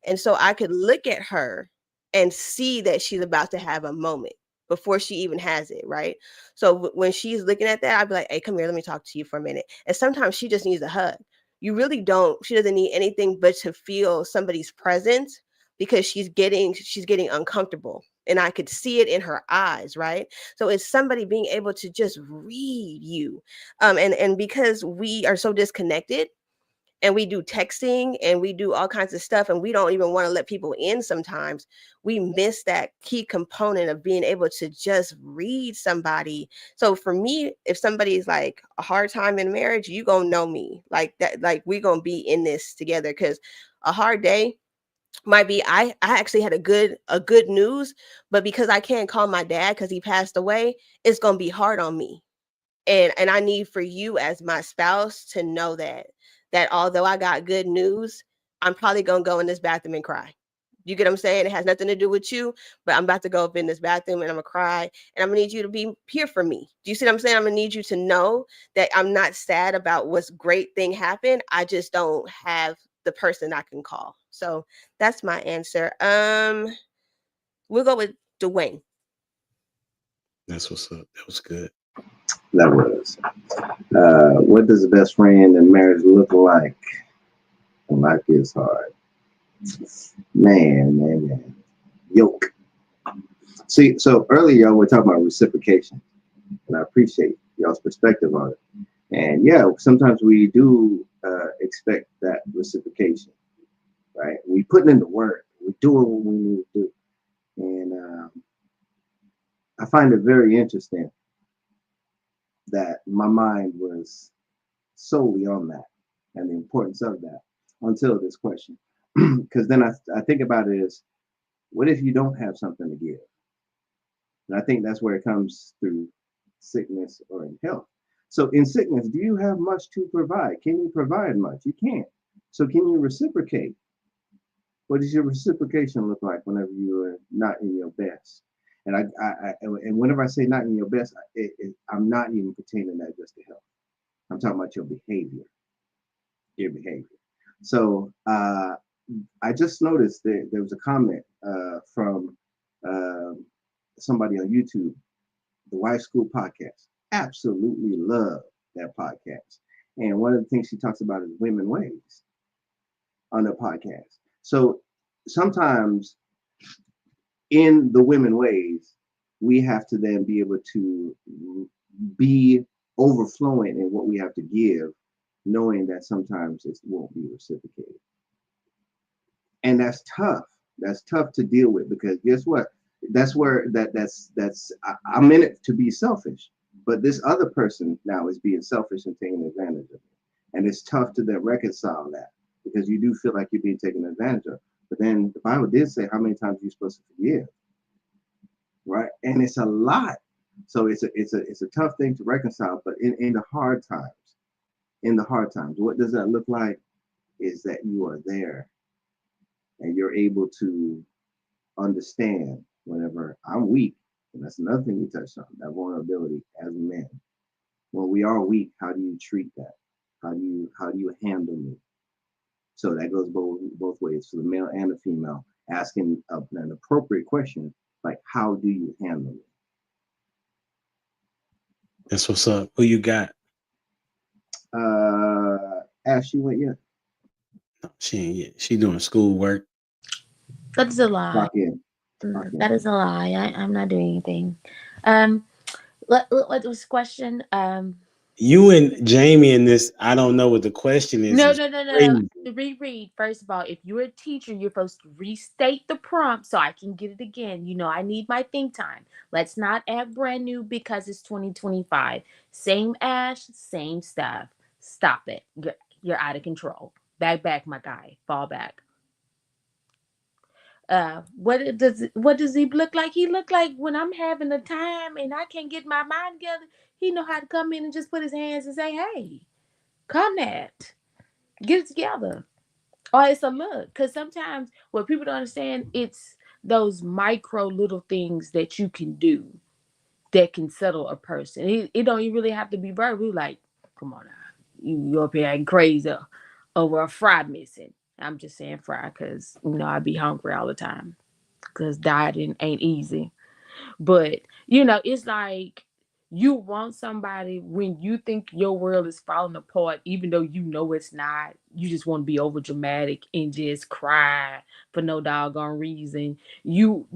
E: And so I could look at her and see that she's about to have a moment before she even has it. Right. So when she's looking at that, I'd be like, hey, come here, let me talk to you for a minute. And sometimes she just needs a hug. You really don't, she doesn't need anything but to feel somebody's presence, because she's getting uncomfortable, and I could see it in her eyes, right? So it's somebody being able to just read you. And because we are so disconnected, and we do texting and we do all kinds of stuff, and we don't even want to let people in sometimes, we miss that key component of being able to just read somebody. So for me, if somebody's like a hard time in marriage, you gonna know me like that, like we gonna be in this together. Because a hard day might be, I actually had a good news, but because I can't call my dad because he passed away, it's gonna be hard on me. And I need for you as my spouse to know that although I got good news, I'm probably gonna go in this bathroom and cry. You get what I'm saying? It has nothing to do with you, but I'm about to go up in this bathroom and I'm gonna cry, and I'm gonna need you to be here for me. Do you see what I'm saying? I'm gonna need you to know that I'm not sad about what's great thing happened. I just don't have the person I can call. So that's my answer. We'll go with Dwayne.
B: That's what's up. That was good.
I: That was. What does the best friend in marriage look like when life gets hard? Man. Yoke. See, so earlier y'all were talking about reciprocation, and I appreciate y'all's perspective on it. And yeah, sometimes we do expect that reciprocation, right? We putting in the work, we're doing what we need to do. And I find it very interesting that my mind was solely on that and the importance of that until this question. Because then I think about it as, what if you don't have something to give? And I think that's where it comes through sickness or in health. So in sickness, do you have much to provide? Can you provide much? You can't. So can you reciprocate? What does your reciprocation look like whenever you are not in your best? And and whenever I say not in your best, I'm not even pertaining that just to health. I'm talking about your behavior. So I just noticed that there was a comment from somebody on YouTube, the Wife School Podcast. Absolutely love that podcast. And one of the things she talks about is women ways on the podcast. So sometimes in the women ways, we have to then be able to be overflowing in what we have to give, knowing that sometimes it won't be reciprocated. And that's tough. That's tough to deal with, because guess what? That's where I'm in it to be selfish, but this other person now is being selfish and taking advantage of it. And it's tough to then reconcile that, because you do feel like you're being taken advantage of. But then the Bible did say how many times you're supposed to forgive, right? And it's a lot. So it's a tough thing to reconcile. But in the hard times, what does that look like? Is that you are there and you're able to understand whenever I'm weak. And that's another thing we touched on, that vulnerability as men. When we are weak, how do you treat that? How do you handle me? So that goes both ways, for the male and the female, asking an appropriate question like, how do you handle me?
B: That's what's up. Who you got?
I: Ash, you went yet?
B: No, she ain't yet. She doing schoolwork.
C: That is a lie.
I: Clock in. Clock in.
C: That is a lie. I'm not doing anything. What was the question?
B: You and Jamie in this, I don't know what the question is.
C: No.
B: It's crazy.
C: To reread, first of all, if you're a teacher, you're supposed to restate the prompt so I can get it again. You know, I need my think time. Let's not act brand new because it's 2025. Same Ash, same stuff. Stop it. You're out of control. Back, my guy. Fall back. What does he look like? He look like when I'm having a time and I can't get my mind together, he know how to come in and just put his hands and say, hey, come that. Get it together. Or it's a look. Because sometimes what people don't understand, it's those micro little things that you can do that can settle a person. It don't even really have to be verbal. Like, come on now. You up here acting crazy over a fry missing. I'm just saying fry because, I be hungry all the time. Because dieting ain't easy. But, it's like you want somebody when you think your world is falling apart, even though you know it's not. You just want to be over dramatic and just cry for no doggone reason. You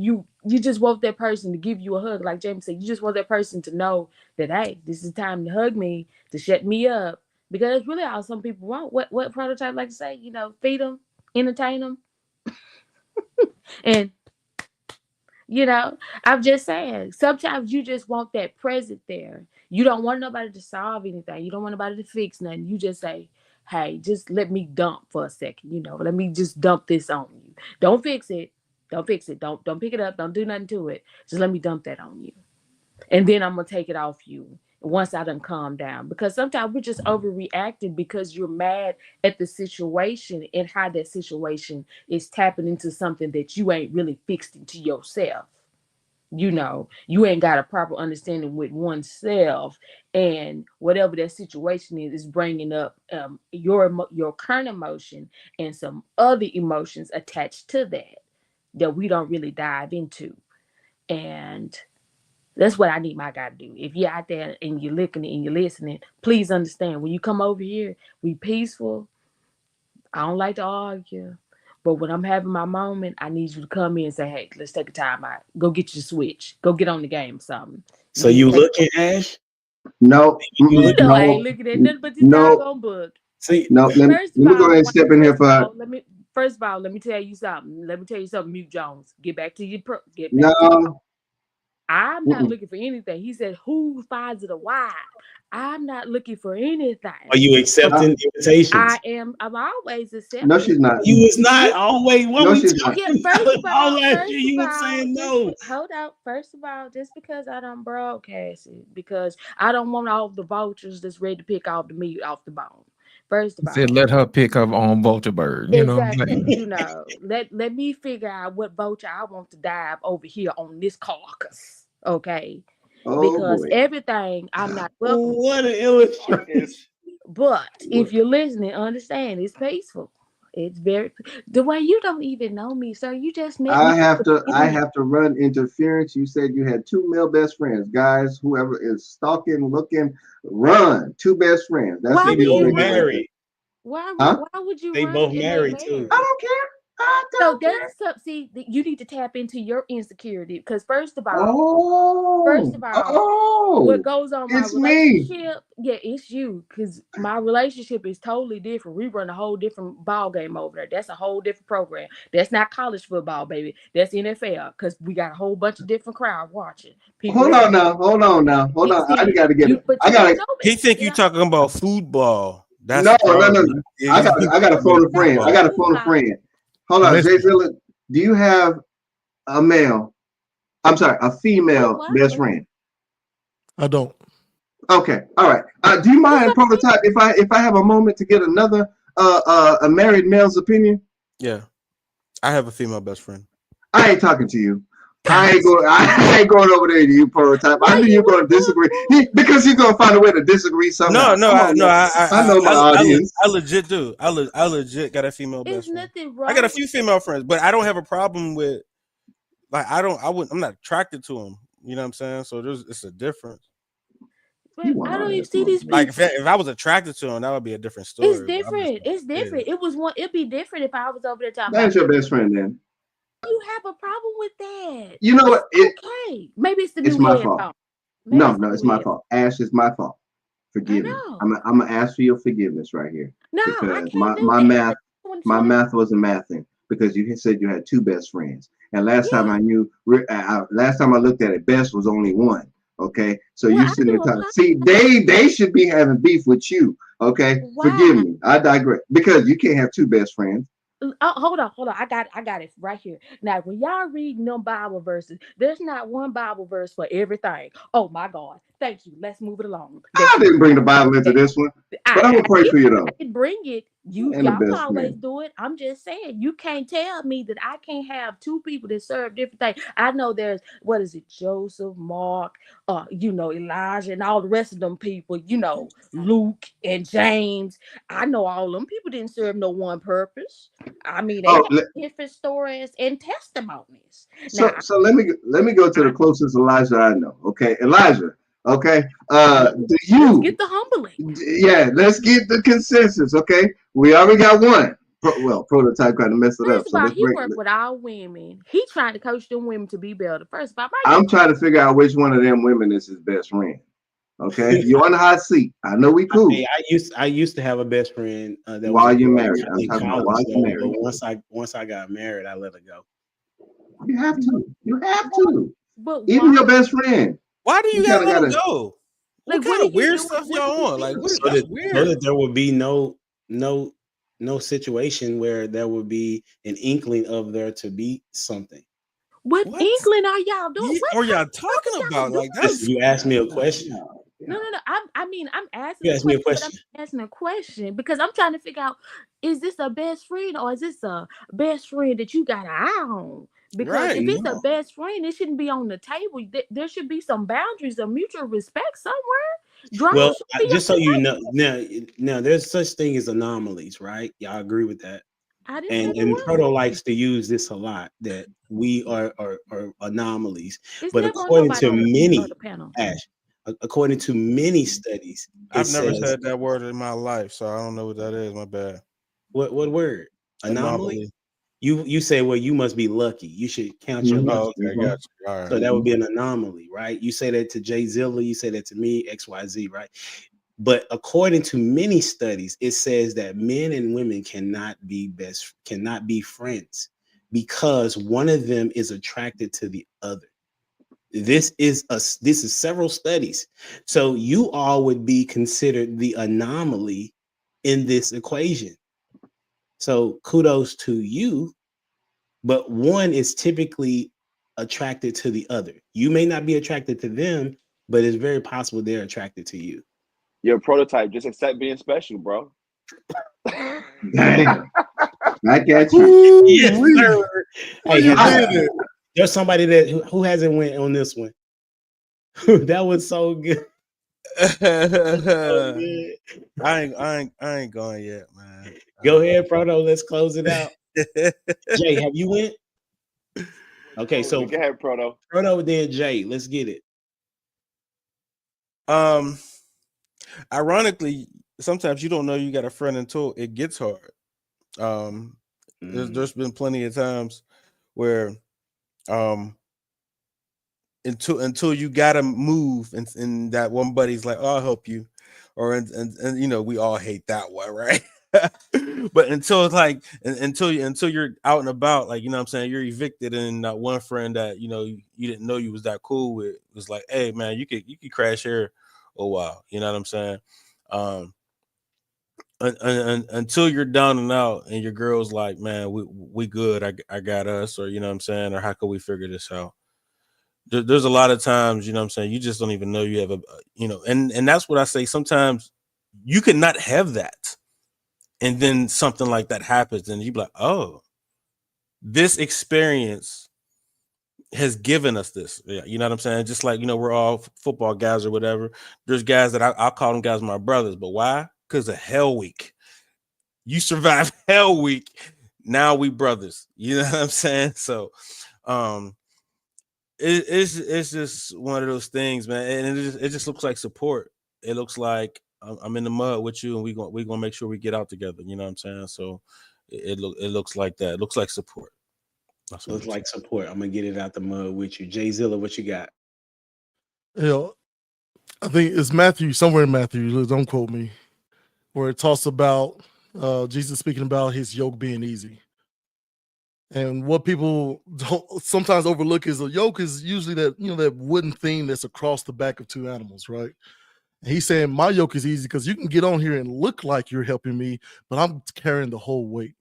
C: just want that person to give you a hug. Like Jamie said, you just want that person to know that, hey, this is time to hug me, to shut me up. Because that's really all some people want. What Prototype like to say? Feed them, entertain them. And I'm just saying, sometimes you just want that present there. You don't want nobody to solve anything. You don't want nobody to fix nothing. You just say, hey, just let me dump for a second. Let me just dump this on you. Don't fix it. Don't fix it. Don't pick it up. Don't do nothing to it. Just let me dump that on you. And then I'm going to take it off you once I done calm down. Because sometimes we're just overreacting because you're mad at the situation and how that situation is tapping into something that you ain't really fixed into yourself. You ain't got a proper understanding with oneself, and whatever that situation is bringing up your current emotion and some other emotions attached to that we don't really dive into. And that's what I need my guy to do. If you're out there and you're looking and you're listening, please understand, when you come over here, we peaceful. I don't like to argue. But when I'm having my moment, I need you to come in and say, hey, let's take a time out. Go get your Switch. Go get on the game or something.
B: So you looking, Ash?
I: No.
C: I ain't looking at nothing but this doggone book.
B: See,
I: no, let me go ahead and step in here for...
C: First of all, let me tell you something. Mute Jones. Get back to your... I'm not looking for anything. He said, who finds it a why? I'm not looking for anything.
B: Are you accepting invitations?
C: I'm always accepting.
I: No, she's not.
B: You was not always.
I: No, she's not.
C: Yeah, first of all,
B: you were saying no.
C: Hold out. First of all, just because I don't broadcast it, because I don't want all the vultures that's ready to pick off the meat off the bone. First of all,
H: said let her pick her own vulture bird.
C: Exactly. Let me figure out what vulture I want to dive over here on this carcass. Okay. Because everything I'm not welcome.
B: What an illustration.
C: But if you're listening, understand it's peaceful. It's very the way you don't even know me, sir. You just met me.
I: I have to run interference. You said you had 2 male best friends. Guys, whoever is stalking, looking, run. 2 best friends. That's
B: why
I: they
B: both married.
C: Why would you?
B: They both married too.
I: I don't care.
C: So that's see, you need to tap into your insecurity because first of all, what goes on my relationship? Yeah, it's you because my relationship is totally different. We run a whole different ball game over there. That's a whole different program. That's not college football, baby. That's NFL because we got a whole bunch of different crowd watching.
I: Hold on now. I got to get it.
F: He think you talking about football. That's
I: no. I got a phone a friend. Hold on, Jay Zilla, do you have a female best friend?
D: I don't.
I: Okay, all right. Do you mind, Prototype, if I have a moment to get another a married male's opinion?
F: Yeah, I have a female best friend.
I: I ain't talking to you. I ain't going over there to you, Prototype. I knew you were going to disagree because he's going to find a way to disagree somehow. I know my audience.
F: I legit do. I legit got a female best friend.
C: Nothing wrong.
F: I got a few female friends, but I don't have a problem with like I'm not attracted to them. You know what I'm saying? So it's a difference.
C: But I don't even see these people.
F: Like if I was attracted to them, that would be a different story.
C: It's different. It's different. It'd be different if I was over there talking.
I: That's your best friend then.
C: You have a problem with that?
I: You know what?
C: Okay, maybe it's the new
I: my fault. No, it's my fault. Ash, it's my fault. Forgive me. I'm gonna ask for your forgiveness right here.
C: No,
I: because my math wasn't mathing because you said you had two best friends, and last time I looked at it, best was only one. Okay, so you sitting there talking. See, they should be having beef with you. Okay, forgive me. I digress because you can't have two best friends.
C: Hold on. I got it right here. Now, when y'all reading them Bible verses, there's not one Bible verse for everything. Oh my God. Thank you. Let's move it along.
I: I didn't bring the Bible into this one, but I'm gonna pray for you though.
C: I can bring it. Y'all always do it. I'm just saying, you can't tell me that I can't have two people that serve different things. I know there's Joseph, Mark, Elijah, and all the rest of them people. Luke and James. I know all them people didn't serve no one purpose. I mean, they have different stories and testimonies.
I: So let me go to the closest Elijah I know. Okay, Elijah. Okay. Do you
C: let's get the humbling?
I: Yeah, let's get the consensus. Okay, we already got one. Prototype kind of messed it up.
C: So he worked with all women. He trying to coach them women to be better. First of all,
I: I'm trying to figure out which one of them women is his best friend. Okay, you're on the hot seat. I know we cool.
B: I used to have a best friend that
I: while you're married. I'm talking about while you're married.
B: Once I got married, I let her go.
I: You have to. You have to.
C: But
I: even your best friend.
F: Why do you gotta let him go? What kind of weird stuff y'all on? Like,
B: so that there would be no situation where there would be an inkling of there to be something.
C: What inkling are y'all doing?
F: What are y'all talking about? Like that's
B: you asked me a question.
C: No. I'm asking.
B: You asked me a question.
C: I'm asking a question because I'm trying to figure out: is this a best friend or is this a best friend that you got an eye on? Because if it's a best friend, it shouldn't be on the table. There should be some boundaries of mutual respect somewhere.
B: Well, just so you know, now there's such thing as anomalies, right? Y'all agree with that? And Proto likes to use this a lot, that we are anomalies. But according to many studies,
F: I've never said that word in my life, so I don't know what that is. My bad.
B: What word? Anomaly? You say, well, you must be lucky. You should count your lucky.
F: Okay, got you. All right.
B: So that would be an anomaly, right? You say that to Jay Zilla, you say that to me, XYZ, right? But according to many studies, it says that men and women cannot be friends because one of them is attracted to the other. This is several studies. So you all would be considered the anomaly in this equation. So kudos to you, but one is typically attracted to the other. You may not be attracted to them, but it's very possible they're attracted to you.
A: Your Prototype, just accept being special, bro.
I: Damn. Back at you.
B: Yes, sir. Hey, there's somebody who hasn't went on this one. That was so good.
F: I ain't going yet, man.
B: Go ahead, Proto. Let's close it out. Jay, have you went? Okay, so
A: go ahead, Proto.
B: Proto, then Jay. Let's get it.
F: Ironically, sometimes you don't know you got a friend until it gets hard. There's been plenty of times where until you gotta move and that one buddy's like, oh, I'll help you, or and we all hate that one, right? But until it's like until you're out and about, like, what I'm saying, you're evicted, and that one friend that you didn't know you was that cool with was like, hey man, you could crash here a while, you know what I'm saying? Until you're down and out and your girl's like, man, we good, I got us, or what I'm saying, or how can we figure this out? There's a lot of times, what I'm saying, you just don't even know you have and that's what I say. Sometimes you could not have that, and then something like that happens, and you be like, oh, this experience has given us this. Yeah, you know what I'm saying? Just like, we're all football guys or whatever. There's guys that I'll call them guys my brothers, but why? Because of Hell Week. You survived Hell Week. Now we brothers. You know what I'm saying? So it's just one of those things, man. And it just looks like support. It looks like I'm in the mud with you, and we're gonna make sure we get out together. You know what I'm saying? So it looks like that. It looks like support.
B: That's looks like support. I'm gonna get it out the mud with you. Jay Zilla, what you got?
D: I think it's Matthew, somewhere in Matthew, don't quote me, where it talks about Jesus speaking about his yoke being easy. And what people don't sometimes overlook is a yoke is usually that, that wooden thing that's across the back of two animals, right? And he's saying my yoke is easy because you can get on here and look like you're helping me, but I'm carrying the whole weight.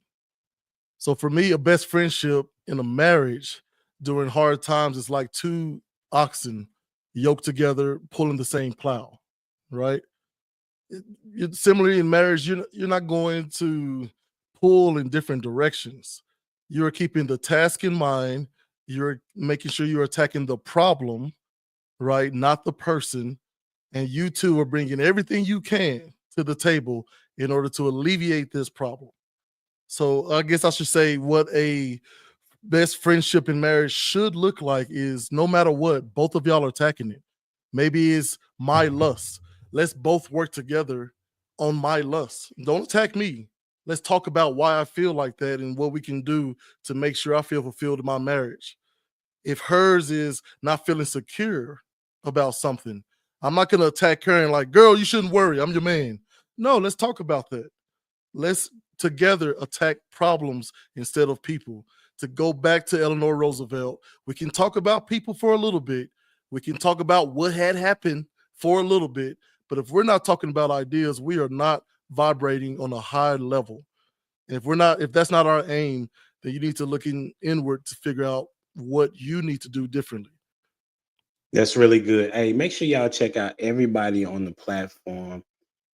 D: So for me, a best friendship in a marriage during hard times is like two oxen yoked together, pulling the same plow, right? Similarly in marriage, you're not going to pull in different directions. You're keeping the task in mind. You're making sure you're attacking the problem, right? Not the person. And you two are bringing everything you can to the table in order to alleviate this problem. So I guess I should say what a best friendship in marriage should look like is no matter what, both of y'all are attacking it. Maybe it's my lust. Let's both work together on my lust. Don't attack me. Let's talk about why I feel like that and what we can do to make sure I feel fulfilled in my marriage. If hers is not feeling secure about something, I'm not going to attack her and like, girl, you shouldn't worry. I'm your man. No, let's talk about that. Let's together attack problems instead of people. To go back to Eleanor Roosevelt, we can talk about people for a little bit. We can talk about what had happened for a little bit. But if we're not talking about ideas, we are not vibrating on a high level. And if that's not our aim, then you need to look inward to figure out what you need to do differently.
B: That's really good. Hey, make sure y'all check out everybody on the platform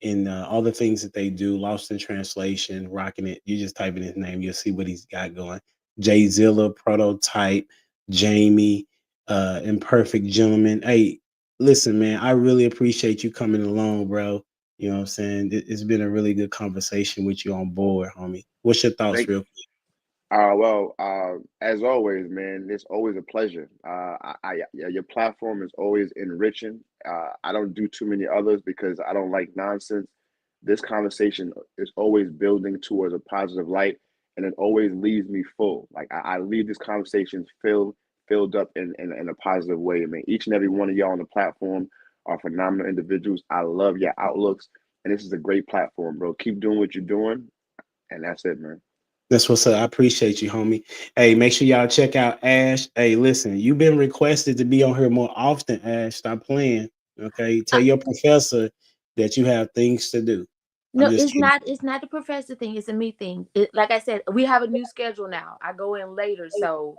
B: and all the things that they do. Lost in Translation, rocking it. You just type in his name, you'll see what he's got going. Jay Zilla, Prototype, Jamie, Imperfect Gentleman. Hey, listen, man, I really appreciate you coming along, bro. You know what I'm saying? It's been a really good conversation with you on board, homie. What's your thoughts, real quick?
A: As always, man, it's always a pleasure. Your platform is always enriching. I don't do too many others because I don't like nonsense. This conversation is always building towards a positive light, and it always leaves me full. Like I leave this conversation filled up in a positive way. I mean, each and every one of y'all on the platform are phenomenal individuals. I love your outlooks, and this is a great platform, bro. Keep doing what you're doing, and that's it, man.
B: That's what's up. I appreciate you, homie. Hey, make sure y'all check out Ash. Hey, listen, you've been requested to be on here more often, Ash. Stop playing. Okay. Tell your professor that you have things to do.
C: No, it's not the professor thing, it's a me thing. Like I said, we have a new schedule now. I go in later, so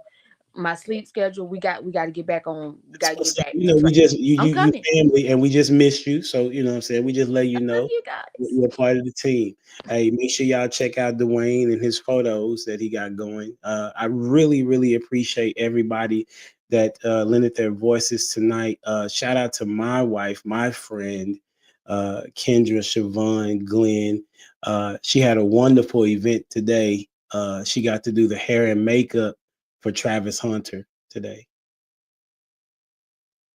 C: my sleep schedule, we got to get back on. We got to get back.
B: You know, you family, and we just missed you. So you know what I'm saying, we just let you know
C: you guys.
B: You're part of the team. Hey, make sure y'all check out Dwayne and his photos that he got going. I really, really appreciate everybody that lended their voices tonight. Shout out to my wife, my friend, Kendra, Siobhan, Glenn. She had a wonderful event today. She got to do the hair and makeup for Travis Hunter today.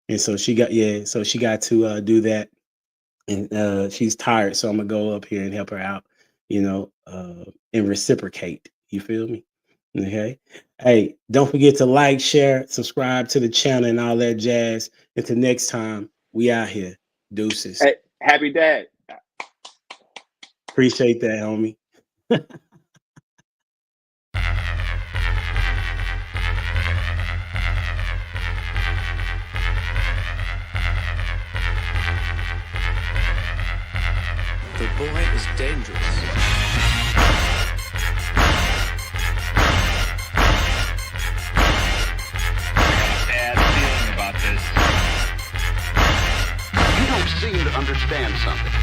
B: And so she got to do that. And she's tired, so I'm gonna go up here and help her out, and reciprocate. You feel me? Okay. Hey, don't forget to like, share, subscribe to the channel and all that jazz. Until next time, we out here. Deuces.
A: Hey, happy dad.
B: Appreciate that, homie.
J: The boy is dangerous.
K: Bad feeling about this. You don't seem to understand something.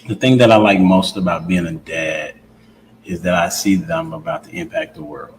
B: The thing that I like most about being a dad is that I see that I'm about to impact the world.